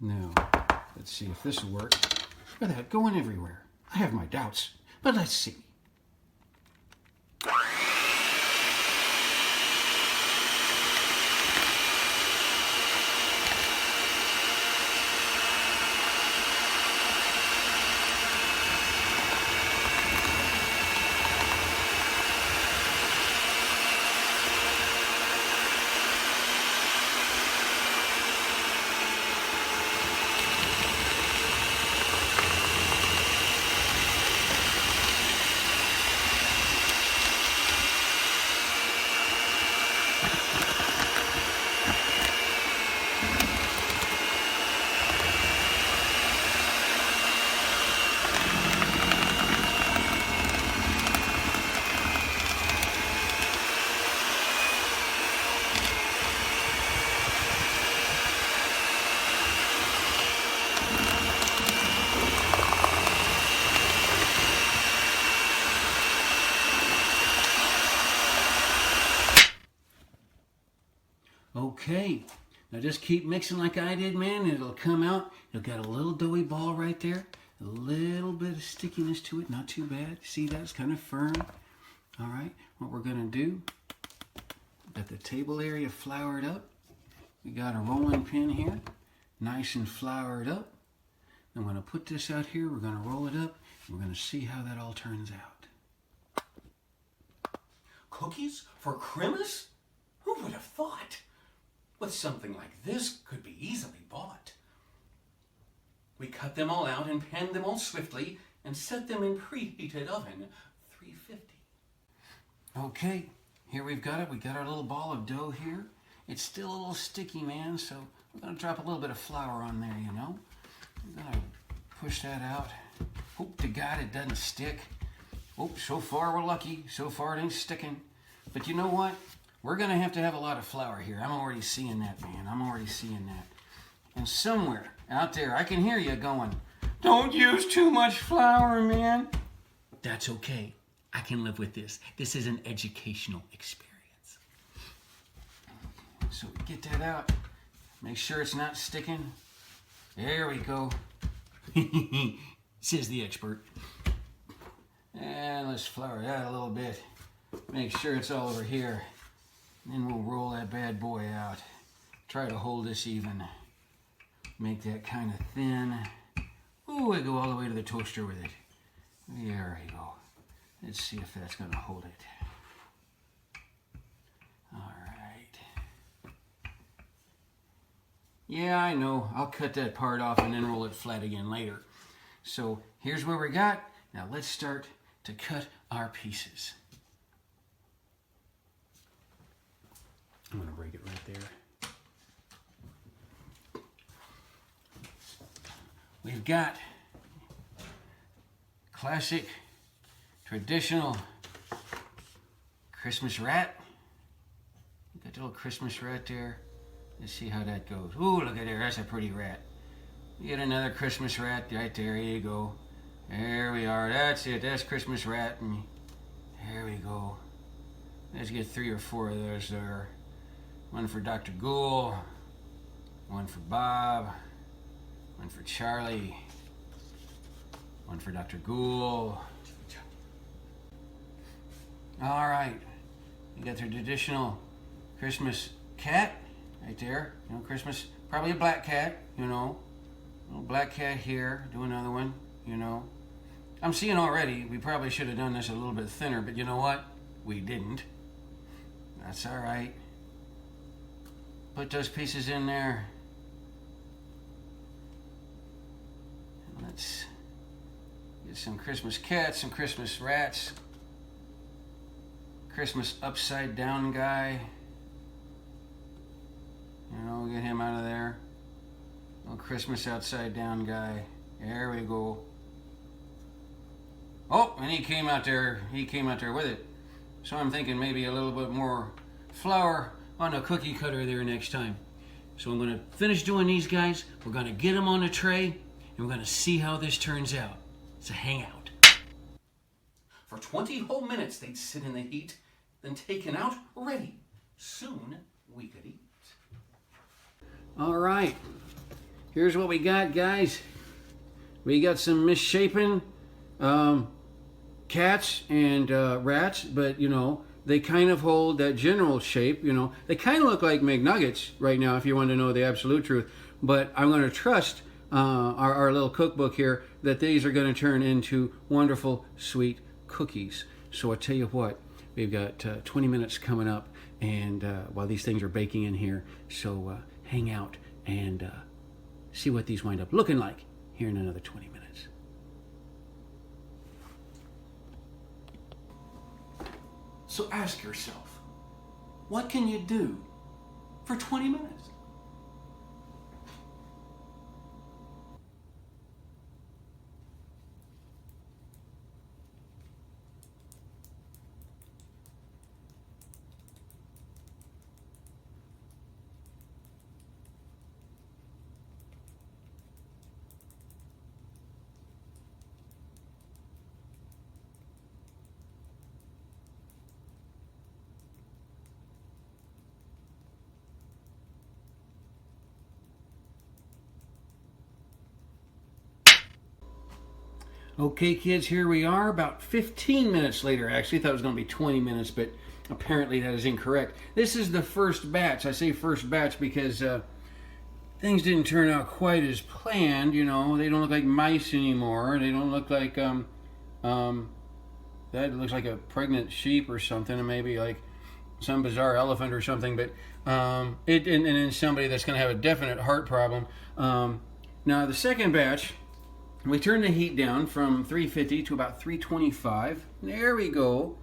Now, let's see if this will work. Look at that, going everywhere. I have my doubts, but let's see. Okay, now just keep mixing like I did, man, and it'll come out. It'll got a little doughy ball right there. A little bit of stickiness to it, not too bad. See, that's kind of firm. All right, what we're gonna do, got the table area floured up. We got a rolling pin here, nice and floured up. I'm gonna put this out here, we're gonna roll it up, and we're gonna see how that all turns out.
Cookies for Christmas? Who would have thought? But something like this could be easily bought. We cut them all out and pan them all swiftly and set them in preheated oven 350.
Okay, here we've got it. We got our little ball of dough here. It's still a little sticky, man, so we're gonna drop a little bit of flour on there, you know. We're gonna push that out. Hope to God it doesn't stick. Oh, so far we're lucky. So far it ain't sticking. But you know what? We're gonna have to have a lot of flour here. I'm already seeing that, man. I'm already seeing that. And somewhere out there, I can hear you going, "Don't use too much flour, man."
That's okay. I can live with this. This is an educational experience.
So we get that out. Make sure it's not sticking. There we go.
Says the expert.
And let's flour it out a little bit. Make sure it's all over here. Then we'll roll that bad boy out. Try to hold this even. Make that kind of thin. Ooh, I go all the way to the toaster with it. There we go. Let's see if that's going to hold it. All right. Yeah, I know. I'll cut that part off and then roll it flat again later. So here's where we got. Now let's start to cut our pieces. I'm going to break it right there. We've got classic, traditional Christmas rat. Got the little Christmas rat there. Let's see how that goes. Ooh, look at there. That's a pretty rat. You get another Christmas rat right there. Here you go. There we are. That's it. That's Christmas rat. And there we go. Let's get 3 or 4 of those there. One for Dr. Ghoul. One for Bob. One for Charlie. One for Dr. Ghoul. All right. You got the traditional Christmas cat right there. You know, Christmas, probably a black cat, you know. Little black cat here. Do another one, you know. I'm seeing already, we probably should have done this a little bit thinner, but you know what? We didn't. That's all right. Put those pieces in there. And let's get some Christmas cats, some Christmas rats. Christmas upside down guy. You know, get him out of there. Little Christmas outside down guy. There we go. Oh, and he came out there with it. So I'm thinking maybe a little bit more flour on a cookie cutter there next time. So I'm gonna finish doing these guys. We're gonna get them on a tray and we're gonna see how this turns out. It's a hangout.
For 20 whole minutes they'd sit in the heat, then taken out, ready. Soon we could eat.
All right, here's what we got, guys. We got some misshapen cats and rats, but you know, they kind of hold that general shape, you know. They kind of look like McNuggets right now, if you want to know the absolute truth. But I'm going to trust our little cookbook here that these are going to turn into wonderful, sweet cookies. So I tell you what, we've got 20 minutes coming up, and while these things are baking in here, so hang out and see what these wind up looking like here in another 20 minutes.
So ask yourself, what can you do for 20 minutes?
Okay, kids, here we are about 15 minutes later. Actually, I thought it was going to be 20 minutes, but apparently that is incorrect. This is the first batch. I say first batch because things didn't turn out quite as planned. You know, they don't look like mice anymore. They don't look like that looks like a pregnant sheep or something, or maybe like some bizarre elephant or something. But and then somebody that's going to have a definite heart problem. Now the second batch, we turned the heat down from 350 to about 325. There we go.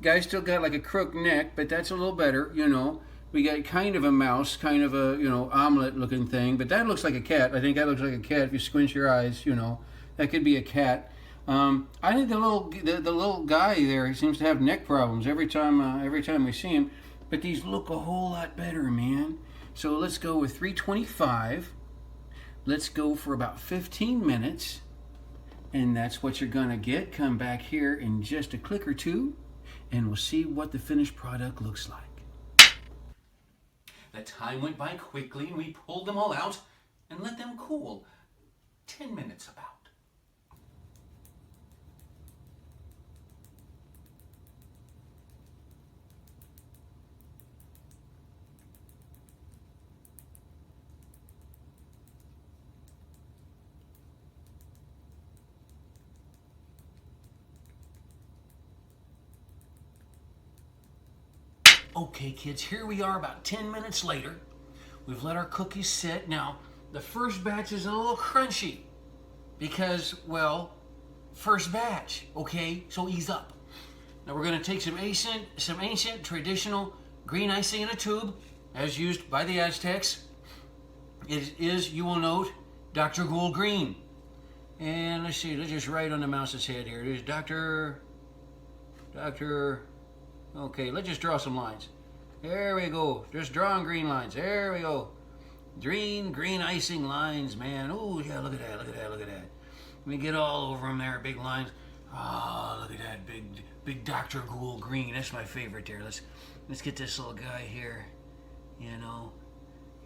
Guy's still got like a crooked neck, but that's a little better, you know. We got kind of a mouse, kind of a, you know, omelet looking thing, but that looks like a cat. I think that looks like a cat if you squint your eyes, you know. That could be a cat. I think the little guy there, he seems to have neck problems every time we see him, but these look a whole lot better, man. So let's go with 325. Let's go for about 15 minutes, and that's what you're gonna get. Come back here in just a click or two, and we'll see what the finished product looks like.
The time went by quickly, and we pulled them all out and let them cool. 10 minutes about.
Okay, kids, here we are about 10 minutes later. We've let our cookies sit. Now, the first batch is a little crunchy because, well, first batch, okay? So ease up. Now we're going to take some ancient traditional green icing in a tube, as used by the Aztecs. It is, you will note, Dr. Ghoul Green. And let's see, let's just write on the mouse's head here. It is Dr. Okay, let's just draw some lines. There we go. Just drawing green lines. There we go. Green icing lines, man. Oh, yeah, look at that, look at that, look at that. Let me get all over them there, big lines. Oh, look at that big Dr. Ghoul Green. That's my favorite there. Let's get this little guy here. You know.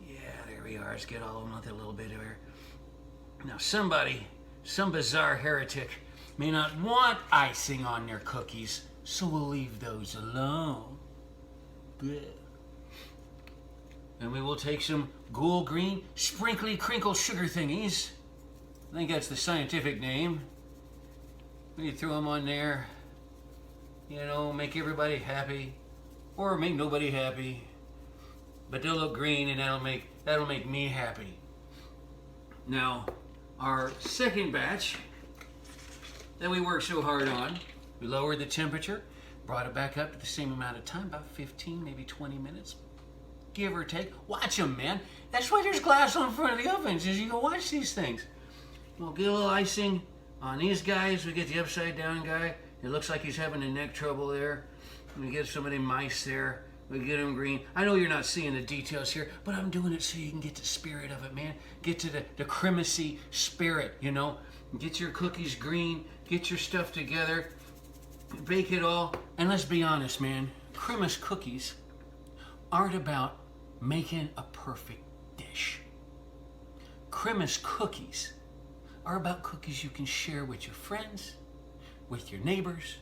Yeah, there we are. Let's get all of them with a little bit of here. Now some bizarre heretic may not want icing on their cookies, so we'll leave those alone. Blech. And we will take some Ghoul Green sprinkly crinkle sugar thingies. I think that's the scientific name. We throw them on there. You know, make everybody happy, or make nobody happy. But they'll look green, and that'll make me happy. Now, our second batch that we worked so hard on, we lowered the temperature, brought it back up to the same amount of time, about 15, maybe 20 minutes, give or take. Watch them, man. That's why there's glass on front of the ovens, is you can watch these things. We'll get a little icing on these guys. We get the upside down guy. It looks like he's having a neck trouble there. We get some of the mice there. We get them green. I know you're not seeing the details here, but I'm doing it so you can get the spirit of it, man. Get to the Christmassy spirit, you know. Get your cookies green. Get your stuff together. Bake it all. And let's be honest, man. Christmas cookies aren't about making a perfect dish. Christmas cookies are about cookies you can share with your friends, with your neighbors,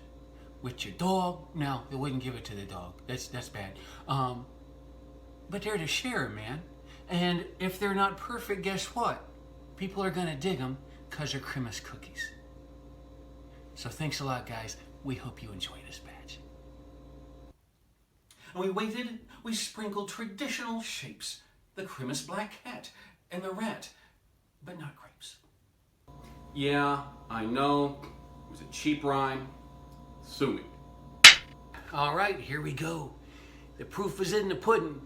with your dog. Now, they wouldn't give it to the dog. That's bad. But they're to share, man. And if they're not perfect, guess what? People are going to dig them because they're Christmas cookies. So thanks a lot, guys. We hope you enjoy this batch. And we waited. We sprinkled traditional shapes. The Christmas black cat and the rat, but not grapes. Yeah, I know. It was a cheap rhyme. Sue me. All right, here we go. The proof is in the pudding.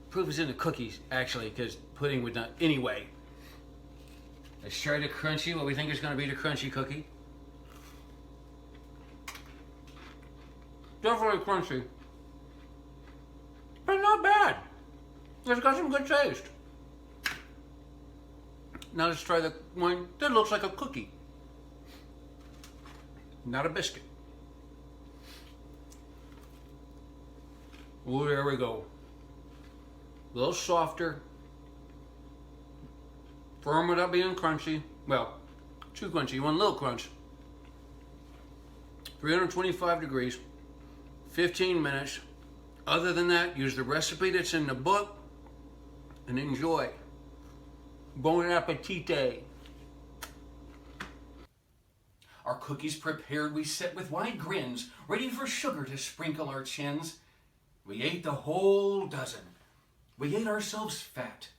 Proof is in the cookies, actually, because pudding would not. Anyway, let's try the crunchy, what we think is going to be the crunchy cookie. Definitely crunchy. But not bad. It's got some good taste. Now let's try the one that looks like a cookie. Not a biscuit. Oh, there we go. A little softer. Firm without being crunchy. Well, too crunchy. You want a little crunch. 325 degrees. 15 minutes. Other than that, use the recipe that's in the book and enjoy. Bon appetite. Our cookies prepared, we sit with wide grins, ready for sugar to sprinkle our chins. We ate the whole dozen. We ate ourselves fat.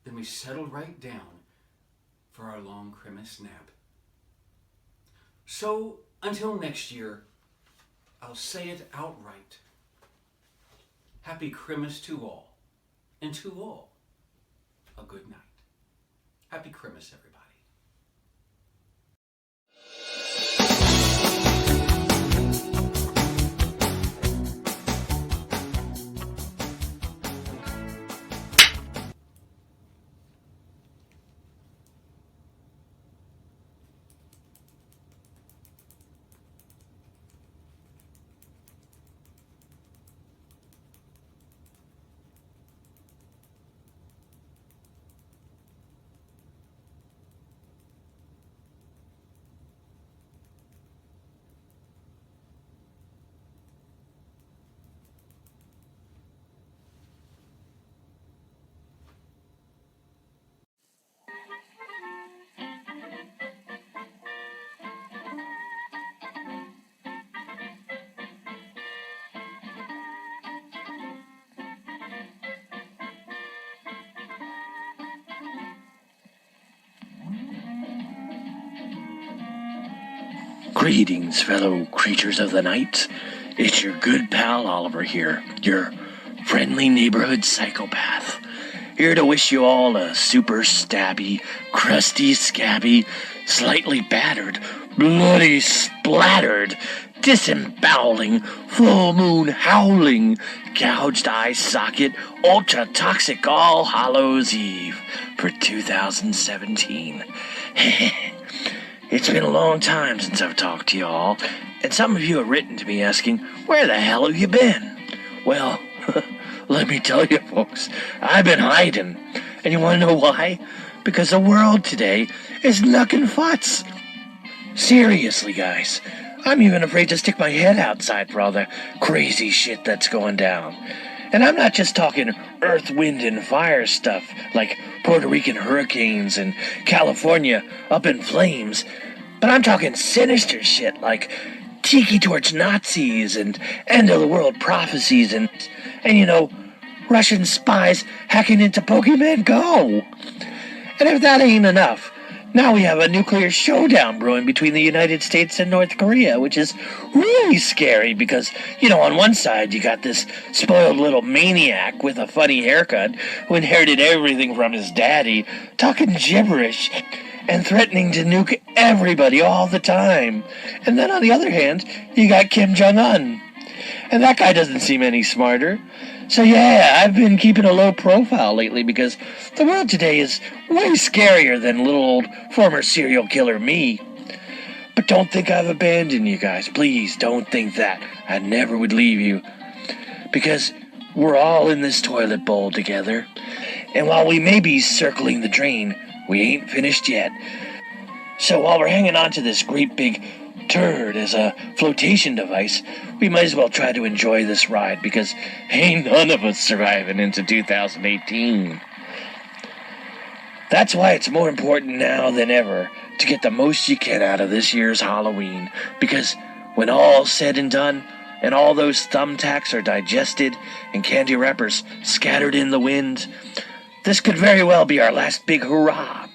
Then we settled right down for our long Christmas nap. So, until next year, I'll say it outright. Happy Christmas to all, and to all, a good night. Happy Christmas, everybody.
Greetings, fellow creatures of the night. It's your good pal Oliver here, your friendly neighborhood psychopath. Here to wish you all a super stabby, crusty, scabby, slightly battered, bloody splattered, disemboweling, full moon howling, gouged eye socket, ultra toxic All Hallows Eve for 2017. It's been a long time since I've talked to you all, and some of you have written to me asking, where the hell have you been? Well, let me tell you folks, I've been hiding. And you want to know why? Because the world today is knuckin' futs. Seriously, guys, I'm even afraid to stick my head outside for all the crazy shit that's going down. And I'm not just talking earth, wind, and fire stuff like Puerto Rican hurricanes and California up in flames, but I'm talking sinister shit like tiki torch Nazis and end-of-the-world prophecies and you know, Russian spies hacking into Pokemon Go. And if that ain't enough, now we have a nuclear showdown brewing between the United States and North Korea, which is really scary because, you know, on one side you got this spoiled little maniac with a funny haircut who inherited everything from his daddy, talking gibberish and threatening to nuke everybody all the time. And then on the other hand, you got Kim Jong-un. And that guy doesn't seem any smarter. So yeah, I've been keeping a low profile lately because the world today is way scarier than little old former serial killer me. But don't think I've abandoned you guys. Please don't think that. I never would leave you. Because we're all in this toilet bowl together. And while we may be circling the drain, we ain't finished yet. So while we're hanging on to this great big turd as a flotation device, we might as well try to enjoy this ride because ain't none of us surviving into 2018. That's why it's more important now than ever to get the most you can out of this year's Halloween, because when all's said and done and all those thumbtacks are digested and candy wrappers scattered in the wind, this could very well be our last big hurrah.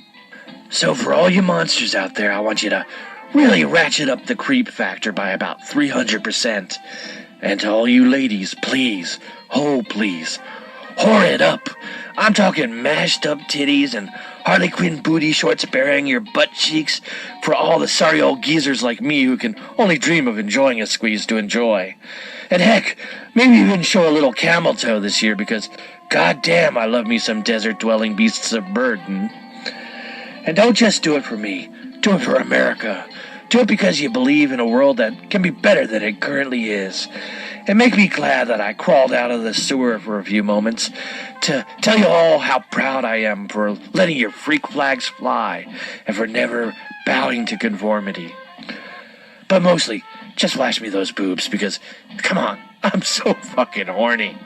So for all you monsters out there, I want you to really ratchet up the creep factor by about 300%. And to all you ladies, please, oh please, whore it up. I'm talking mashed up titties and Harley Quinn booty shorts burying your butt cheeks for all the sorry old geezers like me who can only dream of enjoying a squeeze to enjoy. And heck, maybe even show a little camel toe this year because goddamn I love me some desert-dwelling beasts of burden. And don't just do it for me, do it for America. Do it because you believe in a world that can be better than it currently is. And make me glad that I crawled out of the sewer for a few moments to tell you all how proud I am for letting your freak flags fly and for never bowing to conformity. But mostly, just flash me those boobs because, come on, I'm so fucking horny.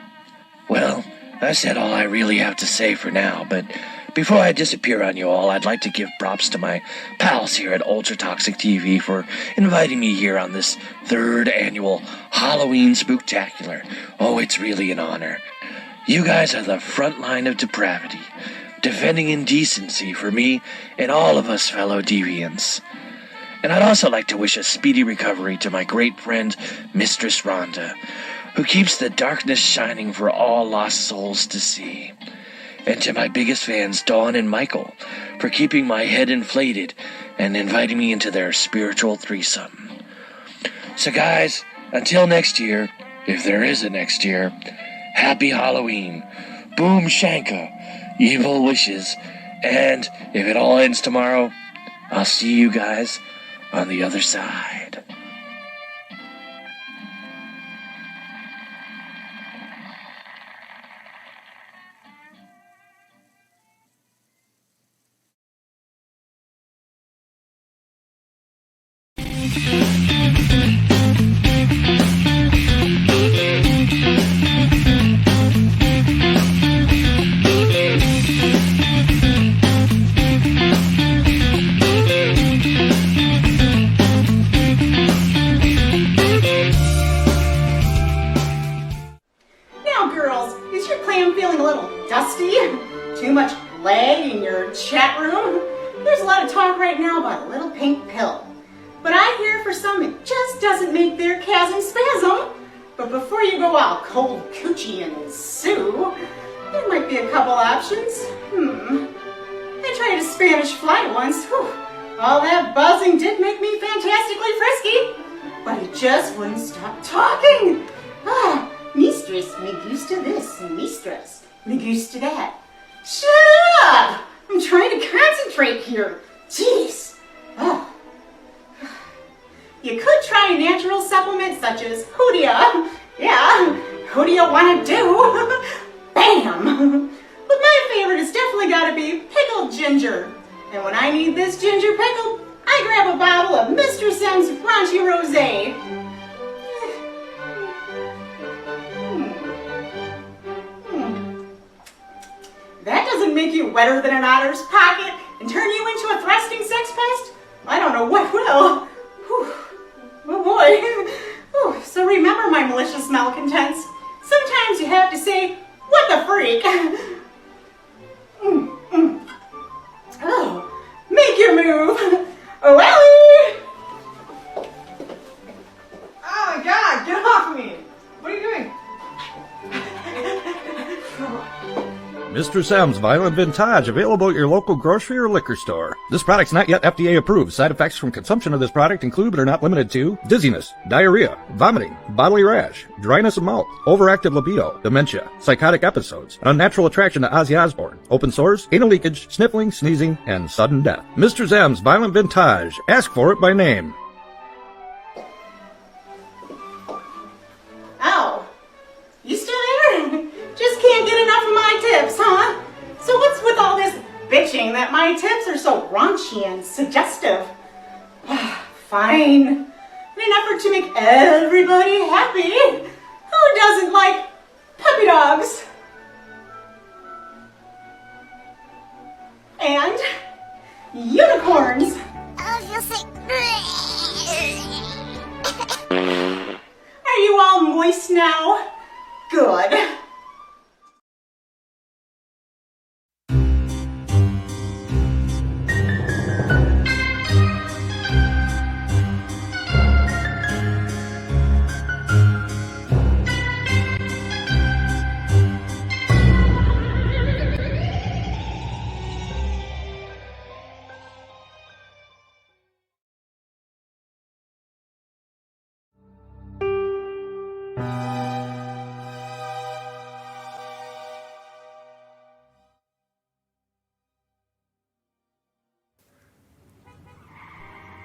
Well, I said all I really have to say for now, but before I disappear on you all, I'd like to give props to my pals here at Ultra Toxic TV for inviting me here on this 3rd annual Halloween Spooktacular. Oh, it's really an honor. You guys are the front line of depravity, defending indecency for me and all of us fellow deviants. And I'd also like to wish a speedy recovery to my great friend, Mistress Rhonda, who keeps the darkness shining for all lost souls to see. And to my biggest fans, Dawn and Michael, for keeping my head inflated and inviting me into their spiritual threesome. So guys, until next year, if there is a next year, happy Halloween, boom shanka, evil wishes, and if it all ends tomorrow, I'll see you guys on the other side.
But before you go all cold coochie and Sue, there might be a couple options. I tried a Spanish fly once. Whew. All that buzzing did make me fantastically frisky, but he just wouldn't stop talking. Mistress, me gusta this, mistress, me gusta that. Shut up! I'm trying to concentrate here. Jeez. You could try a natural supplement such as Hoodia. Yeah, who do you want to do? Bam! But my favorite has definitely got to be pickled ginger. And when I need this ginger pickled, I grab a bottle of Mr. M's Raunchy Rosé. That doesn't make you wetter than an otter's pocket and turn you into a thrusting sex pest? I don't know what will. Whew. Oh boy. Whew. So remember, my malicious malcontents, sometimes you have to say, what the freak? Oh, make your move. Oh, Ellie!
Oh my God, get off me! What are you doing?
Mr. Sam's Violent Vintage, available at your local grocery or liquor store. This product's not yet FDA approved. Side effects from consumption of this product include but are not limited to dizziness, diarrhea, vomiting, bodily rash, dryness of mouth, overactive libido, dementia, psychotic episodes, an unnatural attraction to Ozzy Osbourne, open sores, anal leakage, sniffling, sneezing, and sudden death. Mr. Sam's Violent Vintage. Ask for it by name.
Ow. You still there? Just can't get enough of my tips, huh? So what's with all this bitching that my tips are so raunchy and suggestive? Fine. In an effort to make everybody happy, who doesn't like puppy dogs? And unicorns. Are you all moist now? Good.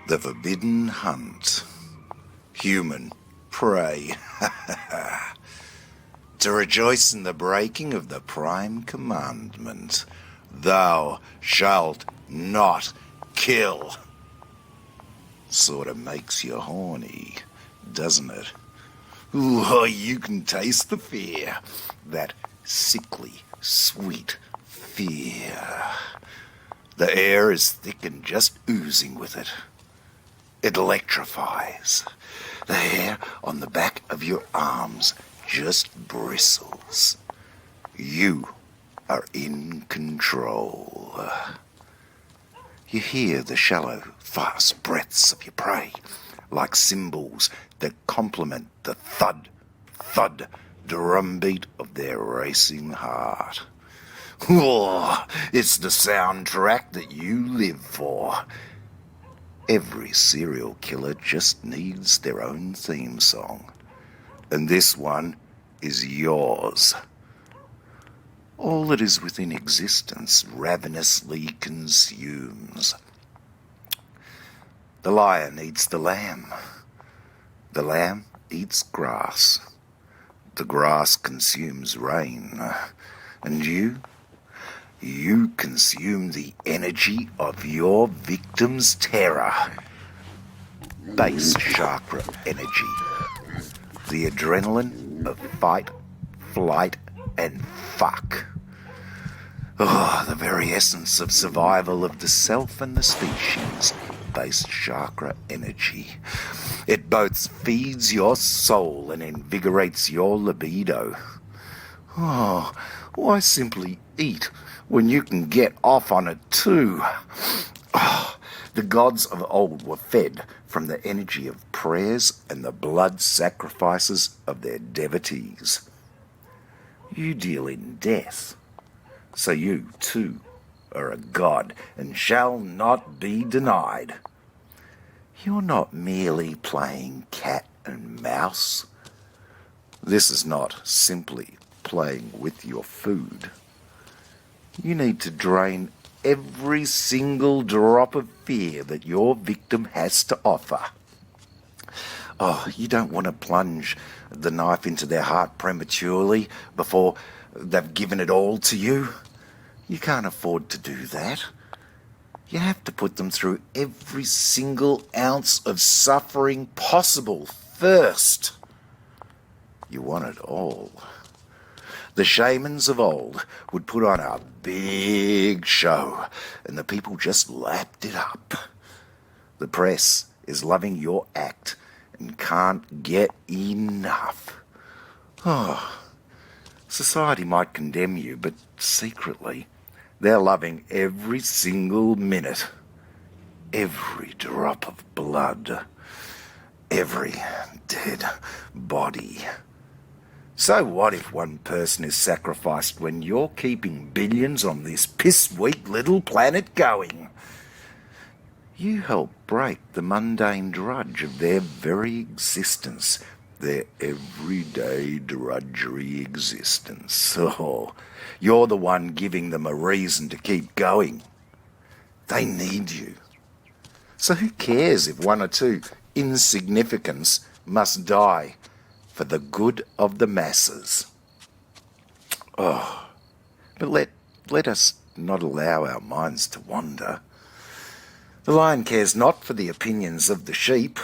The Forbidden Hunt. Human prey. To rejoice in the breaking of the prime commandment. Thou shalt not kill. Sort of makes you horny, doesn't it? Ooh, you can taste the fear. That sickly, sweet fear. The air is thick and just oozing with it. It electrifies. The hair on the back of your arms just bristles. You are in control. You hear the shallow, fast breaths of your prey, like cymbals that complement the thud, thud drumbeat of their racing heart. Oh, it's the soundtrack that you live for. Every serial killer just needs their own theme song. And this one is yours. All that is within existence ravenously consumes. The lion eats the lamb. The lamb eats grass. The grass consumes rain. And you consume the energy of your victim's terror. Base chakra energy. The adrenaline of fight, flight, and fuck. Oh, the very essence of survival of the self and the species. Base chakra energy. It both feeds your soul and invigorates your libido. Oh, why simply eat when you can get off on it too? Oh, The gods of old were fed from the energy of prayers and the blood sacrifices of their devotees. You deal in death, so you, too, are a god and shall not be denied. You're not merely playing cat and mouse. This is not simply playing with your food. You need to drain every single drop of fear that your victim has to offer. Oh, you don't want to plunge the knife into their heart prematurely before they've given it all to you. You can't afford to do that. You have to put them through every single ounce of suffering possible first. You want it all. The shamans of old would put on a big show, and the people just lapped it up. The press is loving your act and can't get enough. Oh, society might condemn you, but secretly, they're loving every single minute, every drop of blood, every dead body. So what if one person is sacrificed when you're keeping billions on this piss-weak little planet going? You help break the mundane drudge of their very existence, their everyday drudgery existence. Oh, you're the one giving them a reason to keep going. They need you. So who cares if one or two insignificants must die for the good of the masses? Oh, but let us not allow our minds to wander. The lion cares not for the opinions of the sheep.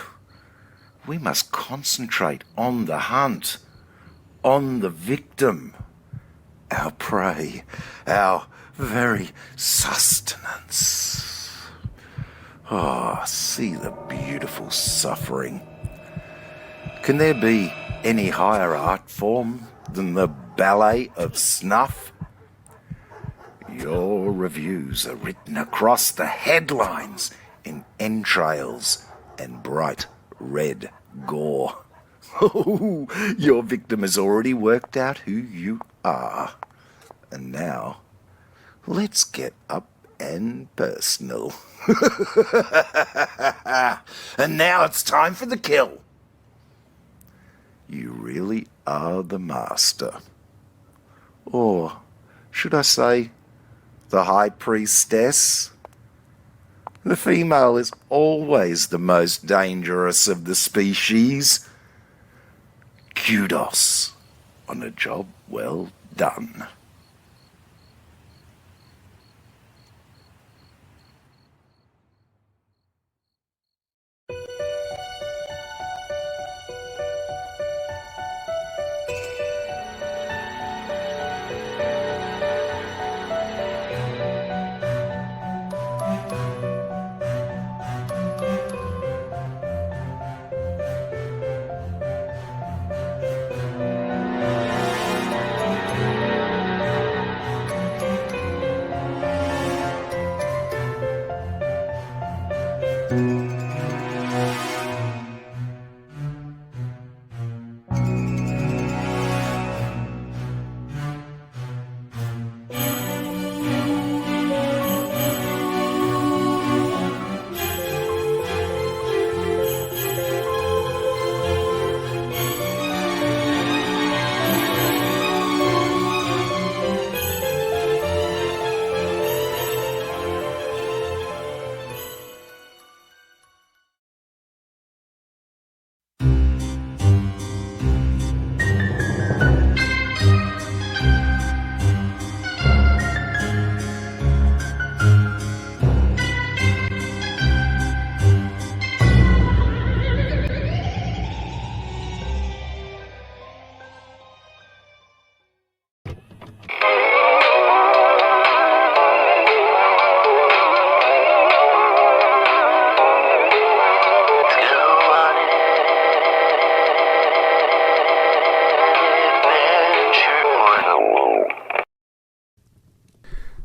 We must concentrate on the hunt, on the victim, our prey, our very sustenance. Oh, see the beautiful suffering. Can there be any higher art form than the ballet of snuff? Your reviews are written across the headlines in entrails and bright red gore. Oh, your victim has already worked out who you are. And now, let's get up and personal. And now it's time for the kill. You really are the master. Or should I say, the high priestess? The female is always the most dangerous of the species. Kudos on a job well done.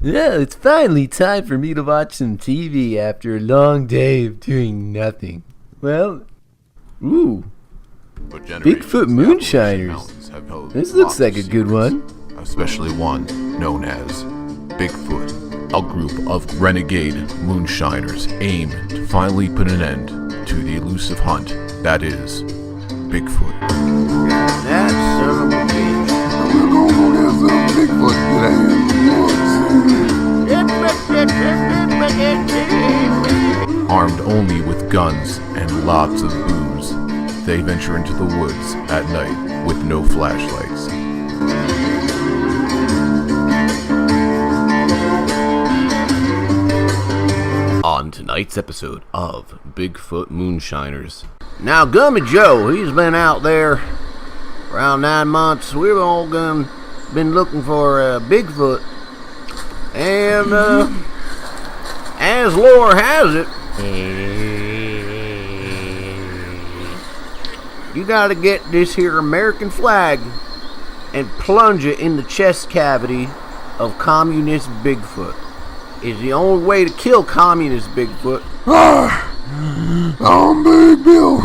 Well, it's finally time for me to watch some TV after a long day of doing nothing. Well, ooh, Bigfoot Moonshiners. This looks like a good one.
Especially one known as Bigfoot, a group of renegade moonshiners aim to finally put an end to the elusive hunt that is Bigfoot.
That son of a bitch.
We're gonna go get some Bigfoot today. Armed only with guns and lots of booze, they venture into the woods at night with no flashlights.
On tonight's episode of Bigfoot Moonshiners. Now, Gummy Joe, he's been out there around 9 months. We've all been looking for Bigfoot. And, as lore has it, you gotta get this here American flag and plunge it in the chest cavity of communist Bigfoot. Is the only way to kill communist Bigfoot.
I'm Big Bill.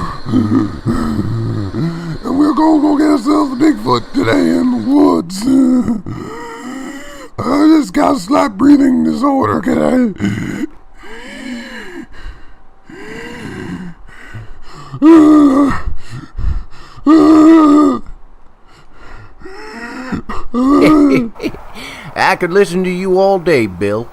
And we're gonna go get ourselves a Bigfoot today in the woods. I just got a slight breathing disorder, can
I could listen to you all day, Bill.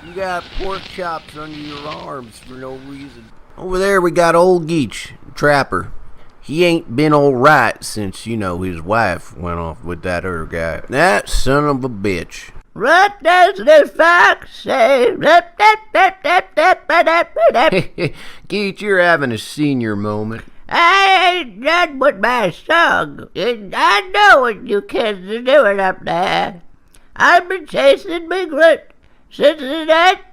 You got pork chops under your arms for no reason. Over there we got old Geach, Trapper. He ain't been alright since, his wife went off with that other guy. That son of a bitch. What does the fox say? Geach, you're having a senior moment. I ain't done with my song, and I know what you kids are doing up there. I've been chasing Bigfoot since the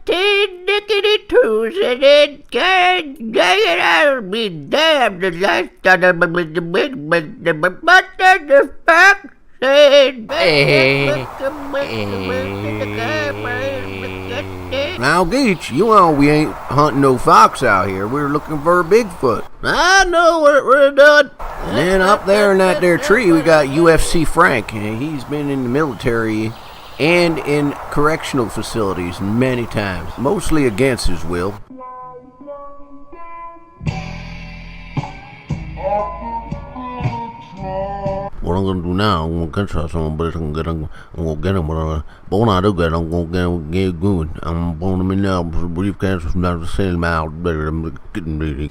1992s, and it can't get it out of me. Damn, the last time I'm with the big, but the fuck? Now, Geach, you know we ain't hunting no fox out here. We're looking for a Bigfoot. I know what we're doing. And then up there in that there tree, we got UFC Frank. And he's been in the military and in correctional facilities many times, mostly against his will. What I'm gonna do now, I'm gonna get some, but I'm gonna get him. But when I do get him, I'm gonna get good. I'm gonna be now, briefcase from the same mouth, better than getting ready.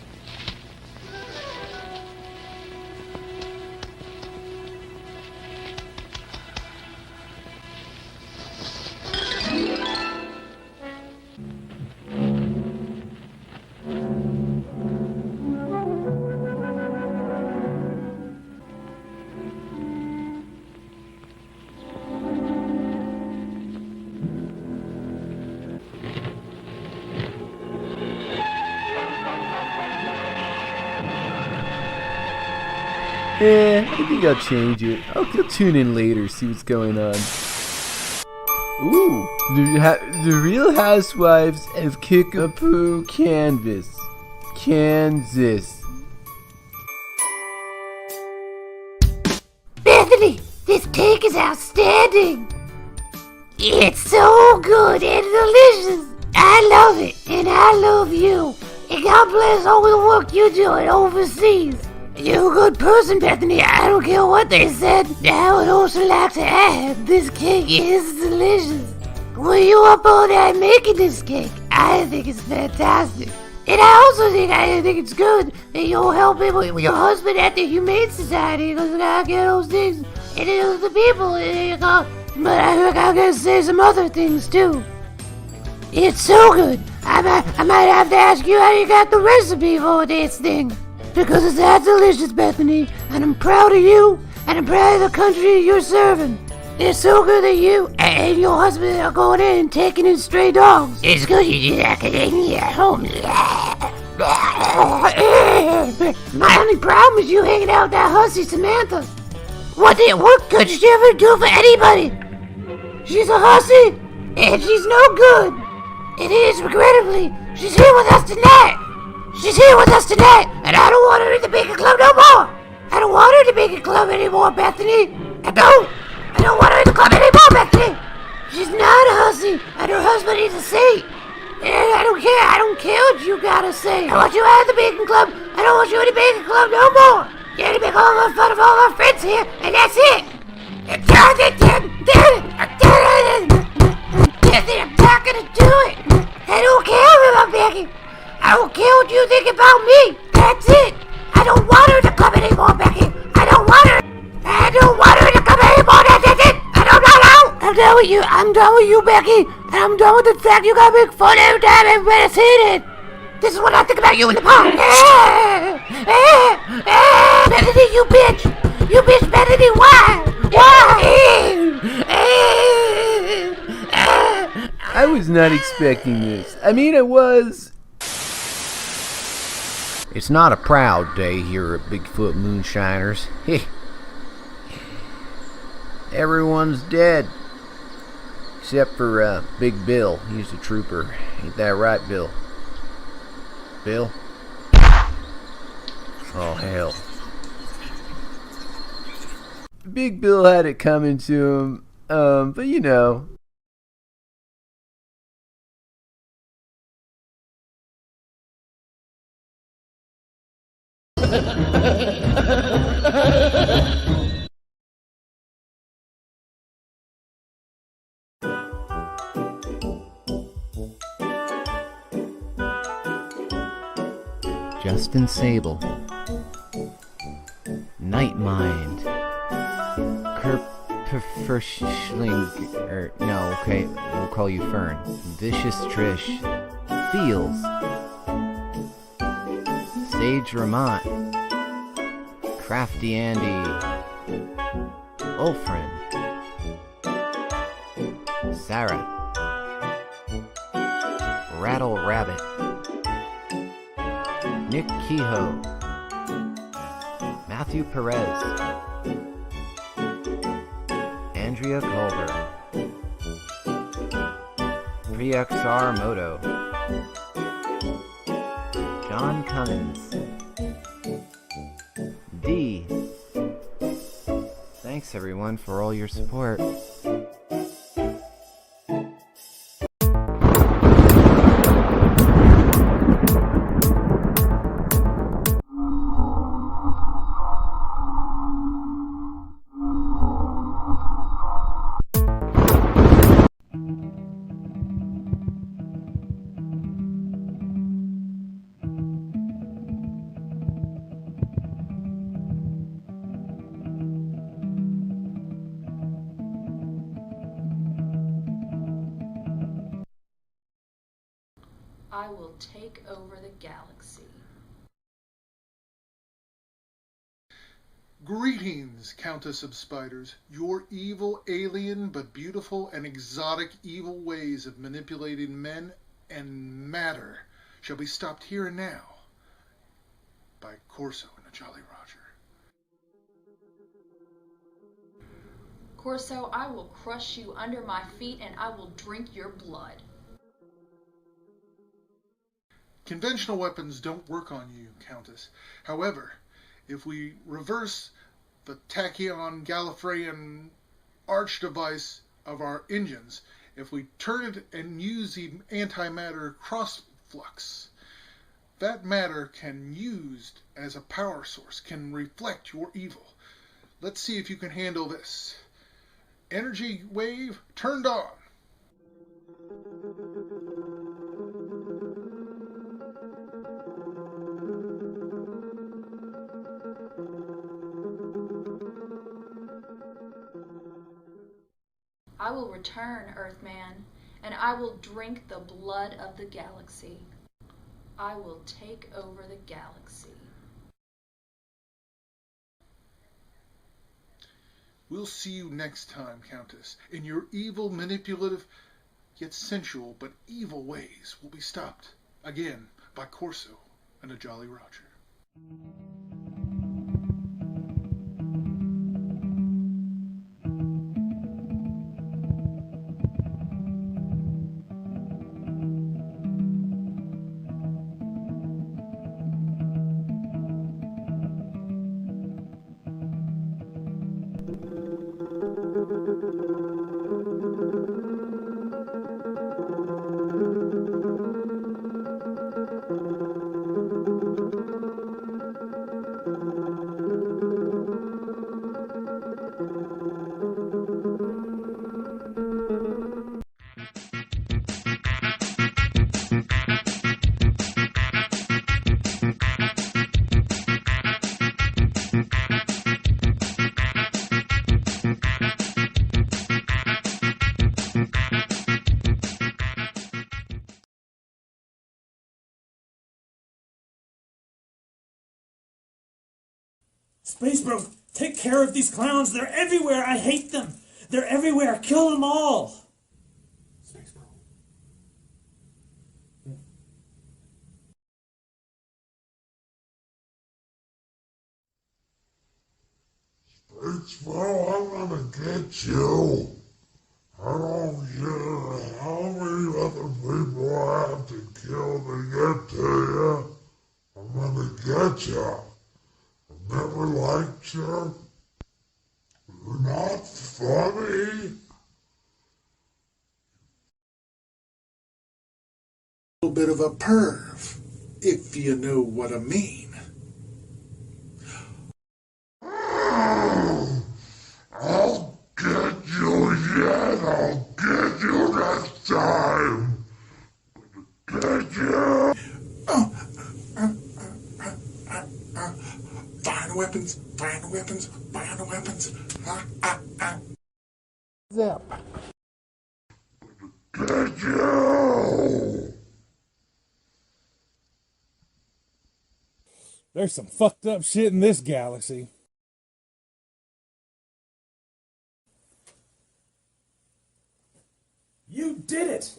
I think I'll change it. I'll tune in later, see what's going on. Ooh, the Real Housewives of Kickapoo, Kansas.
Bethany, this cake is outstanding. It's so good and delicious. I love it, and I love you. And God bless all the work you're doing overseas. You're a good person, Bethany. I don't care what they said. I would also like to add, this cake is delicious. Were you up all night making this cake? I think it's fantastic. And I also think it's good that you'll help him with your husband at the Humane Society, because we gotta get those things into the people. But I gotta say some other things too. It's so good. I might have to ask you how you got the recipe for this thing. Because it's that delicious, Bethany, and I'm proud of you, and I'm proud of the country you're serving. It's so good that you and your husband are going in and taking in stray dogs. It's good you do that at home. My only problem is you hanging out with that hussy Samantha. What could she ever do for anybody? She's a hussy. and she's no good. It is, regrettably, she's here with us tonight. She's here with us tonight, and I don't want her in the Bacon Club no more. I don't want her in the Bacon Club anymore, Bethany. I don't want her in the club anymore, Bethany. She's not a hussy, and her husband needs a seat. And I don't care what you gotta say. I want you out of the Bacon Club. I don't want you in the Bacon Club no more. You're gonna make all the fun of all our friends here, and that's it. I'm not gonna do it. I don't care about Becky. I don't care what you think about me. That's it. I don't want her to come anymore, Becky. I don't want her to come anymore. That's it. I'm done with you. I'm done with you, Becky. And I'm done with the fact you gotta make fun every time everybody's seen it. This is what I think about you in the park. Bethany, you bitch. You bitch, Bethany. Why?
I was not expecting this. I mean, it was. It's not a proud day here at Bigfoot Moonshiners. Everyone's dead. Except for Big Bill. He's a trooper. Ain't that right, Bill? Bill? Oh, hell. Big Bill had it coming to him. But you know. Justin Sable, Nightmind, Kerperschling, no, okay, we'll call you Fern, Vicious Trish, Feels, Sage Ramont, Crafty Andy, Ulfrin, Sarah, Rattle Rabbit, Nick Kehoe, Matthew Perez, Andrea Culver, Priyaksar Moto, John Cummins, D. Thanks everyone for all your support.
I will take over the galaxy.
Greetings, Countess of Spiders. Your evil, alien, but beautiful and exotic evil ways of manipulating men and matter shall be stopped here and now by Corso and the Jolly Roger.
Corso, I will crush you under my feet and I will drink your blood.
Conventional weapons don't work on you, Countess. However, if we reverse the Tachyon Gallifreyan arch device of our engines, if we turn it and use the antimatter crossflux, that matter can used as a power source, can reflect your evil. Let's see if you can handle this. Energy wave turned on.
I will return, Earthman, and I will drink the blood of the galaxy. I will take over the galaxy.
We'll see you next time, Countess, and your evil, manipulative, yet sensual but evil ways will be stopped again by Corso and the Jolly Roger.
Space Bro, take care of these clowns. They're everywhere. I hate them. They're everywhere. Kill them all.
Space Bro.
Space Bro, I'm gonna get you. I don't care how many other people I have to kill to get to you. I'm gonna get you. I've never liked you. You're not funny.
A little bit of a perv, if you know what I mean.
I'll get you yet. I'll get you next time. Get you.
Find weapons, find weapons, find weapons. Zap.
Get you.
There's some fucked up shit in this galaxy.
You did it!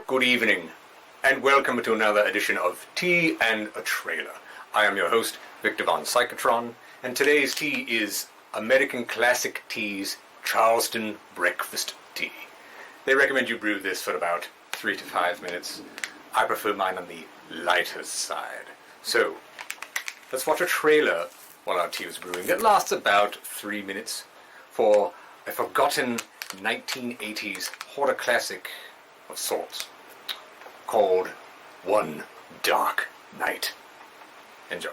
Good evening, and welcome to another edition of Tea and a Trailer. I am your host, Victor Von Psychotron, and today's tea is American Classic Tea's Charleston Breakfast Tea. They recommend you brew this for about 3 to 5 minutes. I prefer mine on the lighter side. So, let's watch a trailer while our tea is brewing that lasts about 3 minutes for a forgotten 1980s horror classic of sorts, called One Dark Night. Enjoy.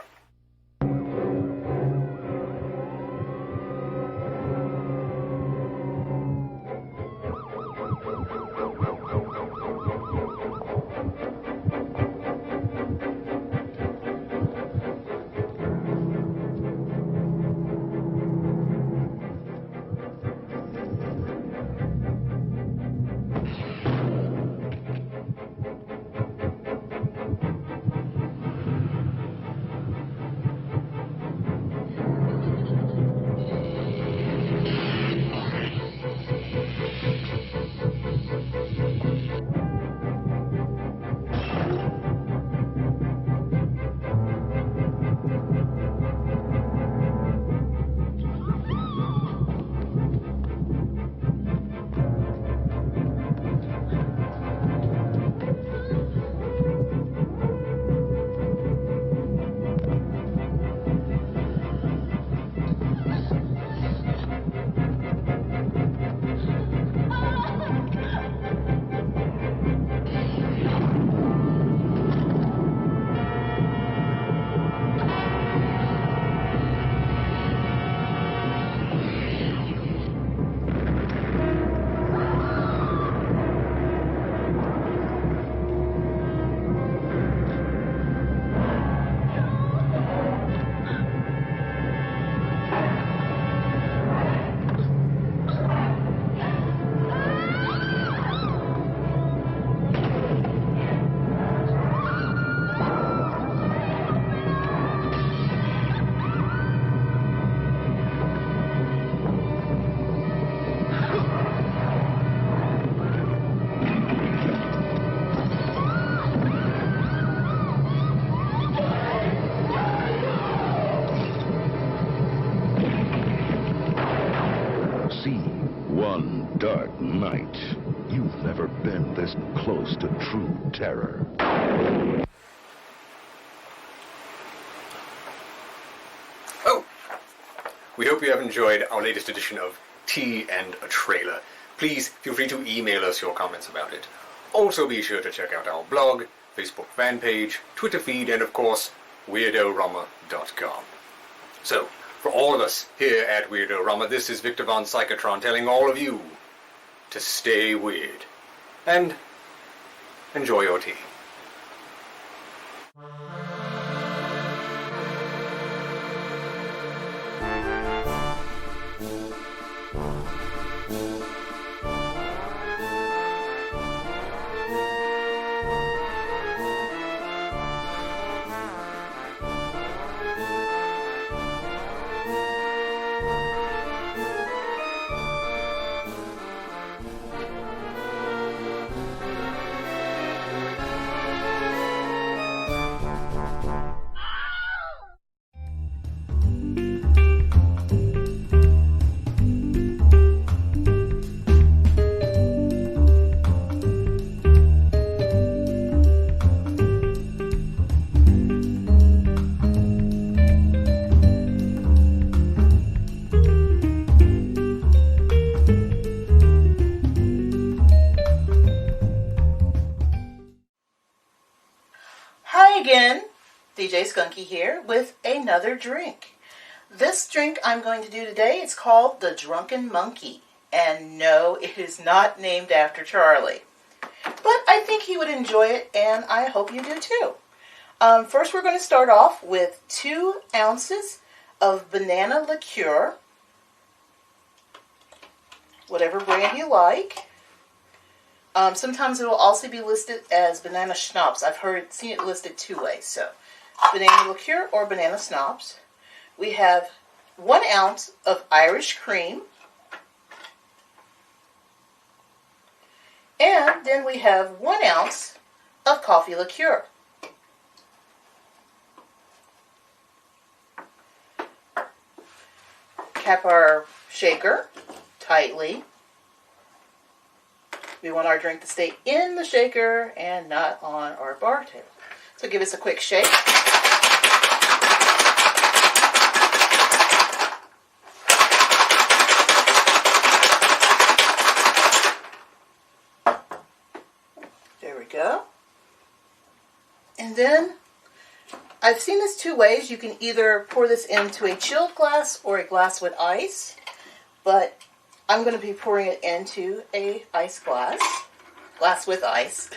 one dark night, you've never been this close to true terror.
Oh! We hope you have enjoyed our latest edition of Tea and a Trailer. Please feel free to email us your comments about it. Also be sure to check out our blog, Facebook fan page, Twitter feed, and of course, WeirdoRama.com. So, for all of us here at Weirdo Rama, this is Victor Von Psychotron telling all of you to stay weird. And enjoy your tea.
Again, DJ Skunky here with another drink. This drink I'm going to do today is called the Drunken Monkey. And no, it is not named after Charlie. But I think he would enjoy it, and I hope you do too. First, we're going to start off with 2 ounces of banana liqueur. Whatever brand you like. Sometimes it will also be listed as banana schnapps. I've seen it listed 2 ways. So, banana liqueur or banana schnapps. We have 1 ounce of Irish cream. And then we have 1 ounce of coffee liqueur. Cap our shaker tightly. We want our drink to stay in the shaker and not on our bar table. So give us a quick shake. There we go. And then, I've seen this 2 ways. You can either pour this into a chilled glass or a glass with ice. But I'm going to be pouring it into a ice glass with ice.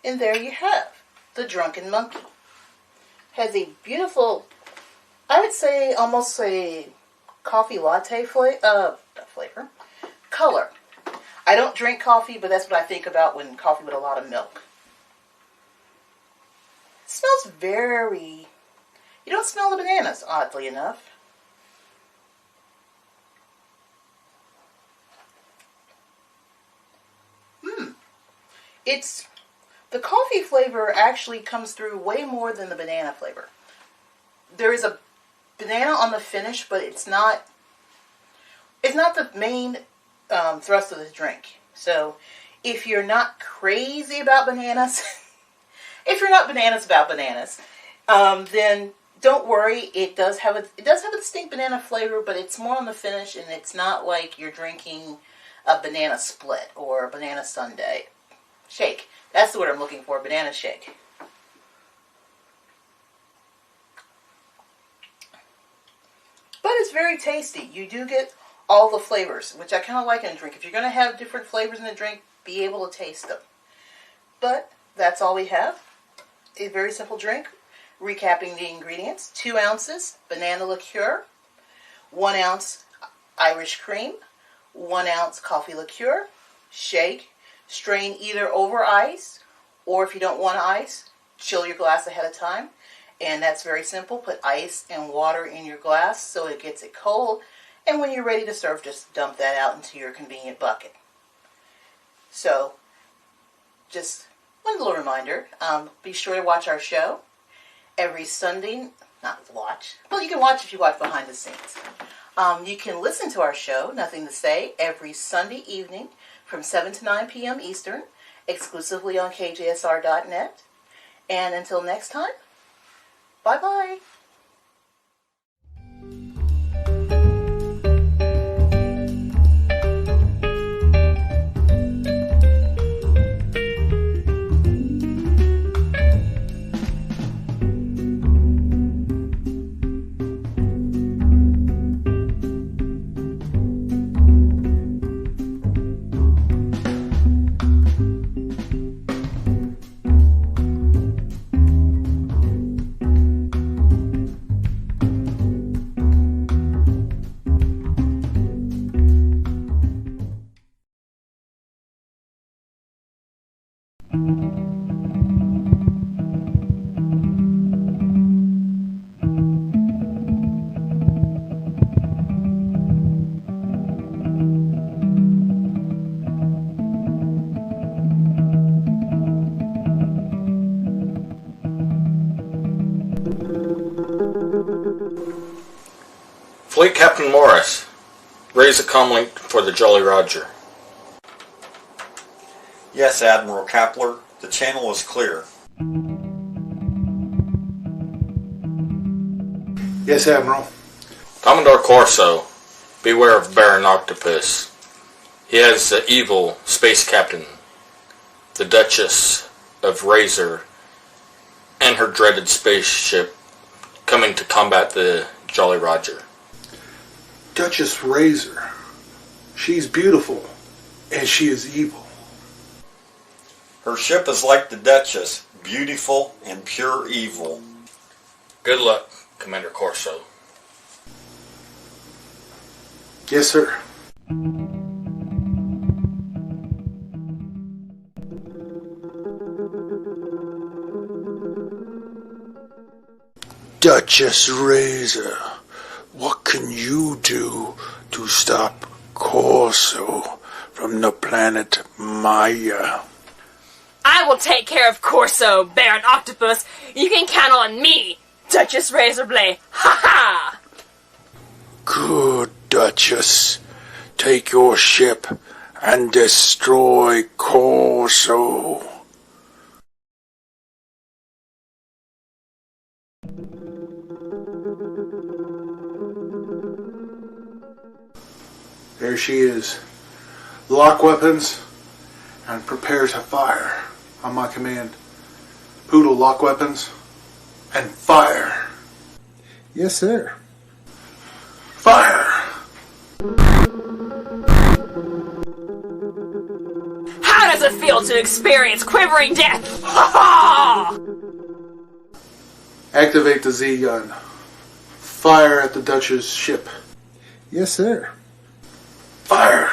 And there you have the Drunken Monkey. Has a beautiful, I would say almost a coffee latte flavor. Color. I don't drink coffee, but that's what I think about when coffee with a lot of milk. It smells very, you don't smell the bananas, oddly enough. It's, the coffee flavor actually comes through way more than the banana flavor. There is a banana on the finish, but it's not the main thrust of the drink. So if you're not crazy about bananas, if you're not bananas about bananas, then don't worry. It does have a distinct banana flavor, but it's more on the finish, and it's not like you're drinking a banana split or a banana sundae shake. That's the word I'm looking for, banana shake. But it's very tasty. You do get all the flavors, which I kind of like in a drink. If you're going to have different flavors in a drink, be able to taste them. But that's all we have. A very simple drink. Recapping the ingredients. 2 ounces banana liqueur. 1 ounce Irish cream. 1 ounce coffee liqueur. Shake. Strain either over ice, or if you don't want ice, chill your glass ahead of time. And that's very simple. Put ice and water in your glass so it gets it cold. And when you're ready to serve, just dump that out into your convenient bucket. So, just one little reminder. Be sure to watch our show every Sunday. Not watch. Well, you can watch if you watch behind the scenes. You can listen to our show, Nothing to Say, every Sunday evening from 7 to 9 p.m. Eastern, exclusively on KJSR.net. And until next time, bye-bye.
Fleet Captain Morris, raise a comlink for the Jolly Roger.
Yes, Admiral Kapler, the channel is clear.
Yes, Admiral.
Commodore Corso, beware of Baron Octopus. He has the evil space captain, the Duchess of Razor, and her dreaded spaceship coming to combat the Jolly Roger.
Duchess Razor. She's beautiful, and she is evil.
Her ship is like the Duchess, beautiful and pure evil.
Good luck, Commander Corso.
Yes, sir.
Duchess Razor, what can you do to stop Corso from the planet Maya?
I will take care of Corso, Baron Octopus. You can count on me, Duchess Razorblade. Ha ha!
Good, Duchess. Take your ship and destroy Corso.
There she is. Lock weapons and prepare to fire on my command. Poodle, lock weapons and fire. Yes, sir. Fire!
How does it feel to experience quivering death? Ha ha!
Activate the Z-gun. Fire at the Duchess ship. Yes, sir. Fire!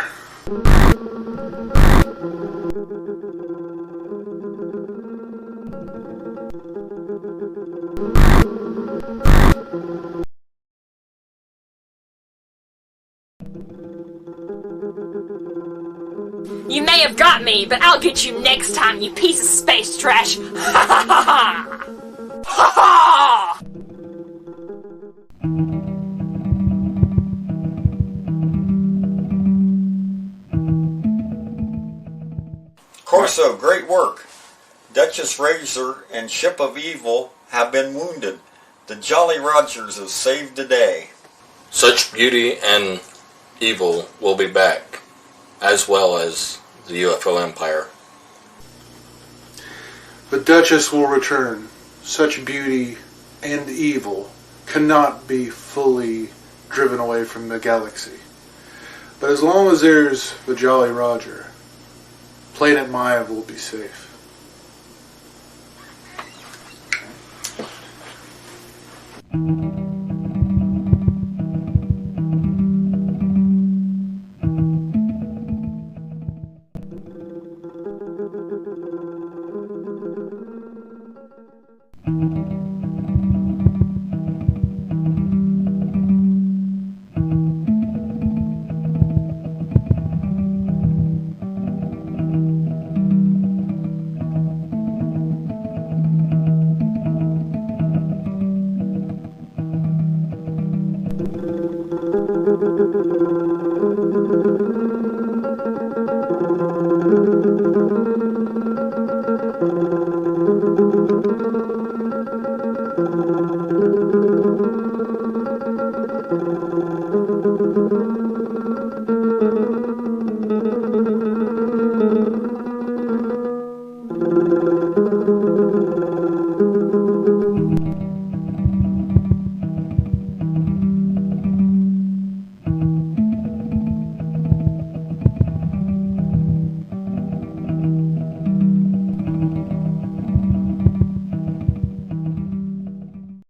You may have got me, but I'll get you next time, you piece of space trash. Ha ha ha ha! Ha ha!
Corso, great work. Duchess Razor and Ship of Evil have been wounded. The Jolly Rogers have saved the day.
Such beauty and evil will be back, as well as the UFO Empire.
The Duchess will return. Such beauty and evil cannot be fully driven away from the galaxy. But as long as there's the Jolly Roger, Planet Maya will be safe.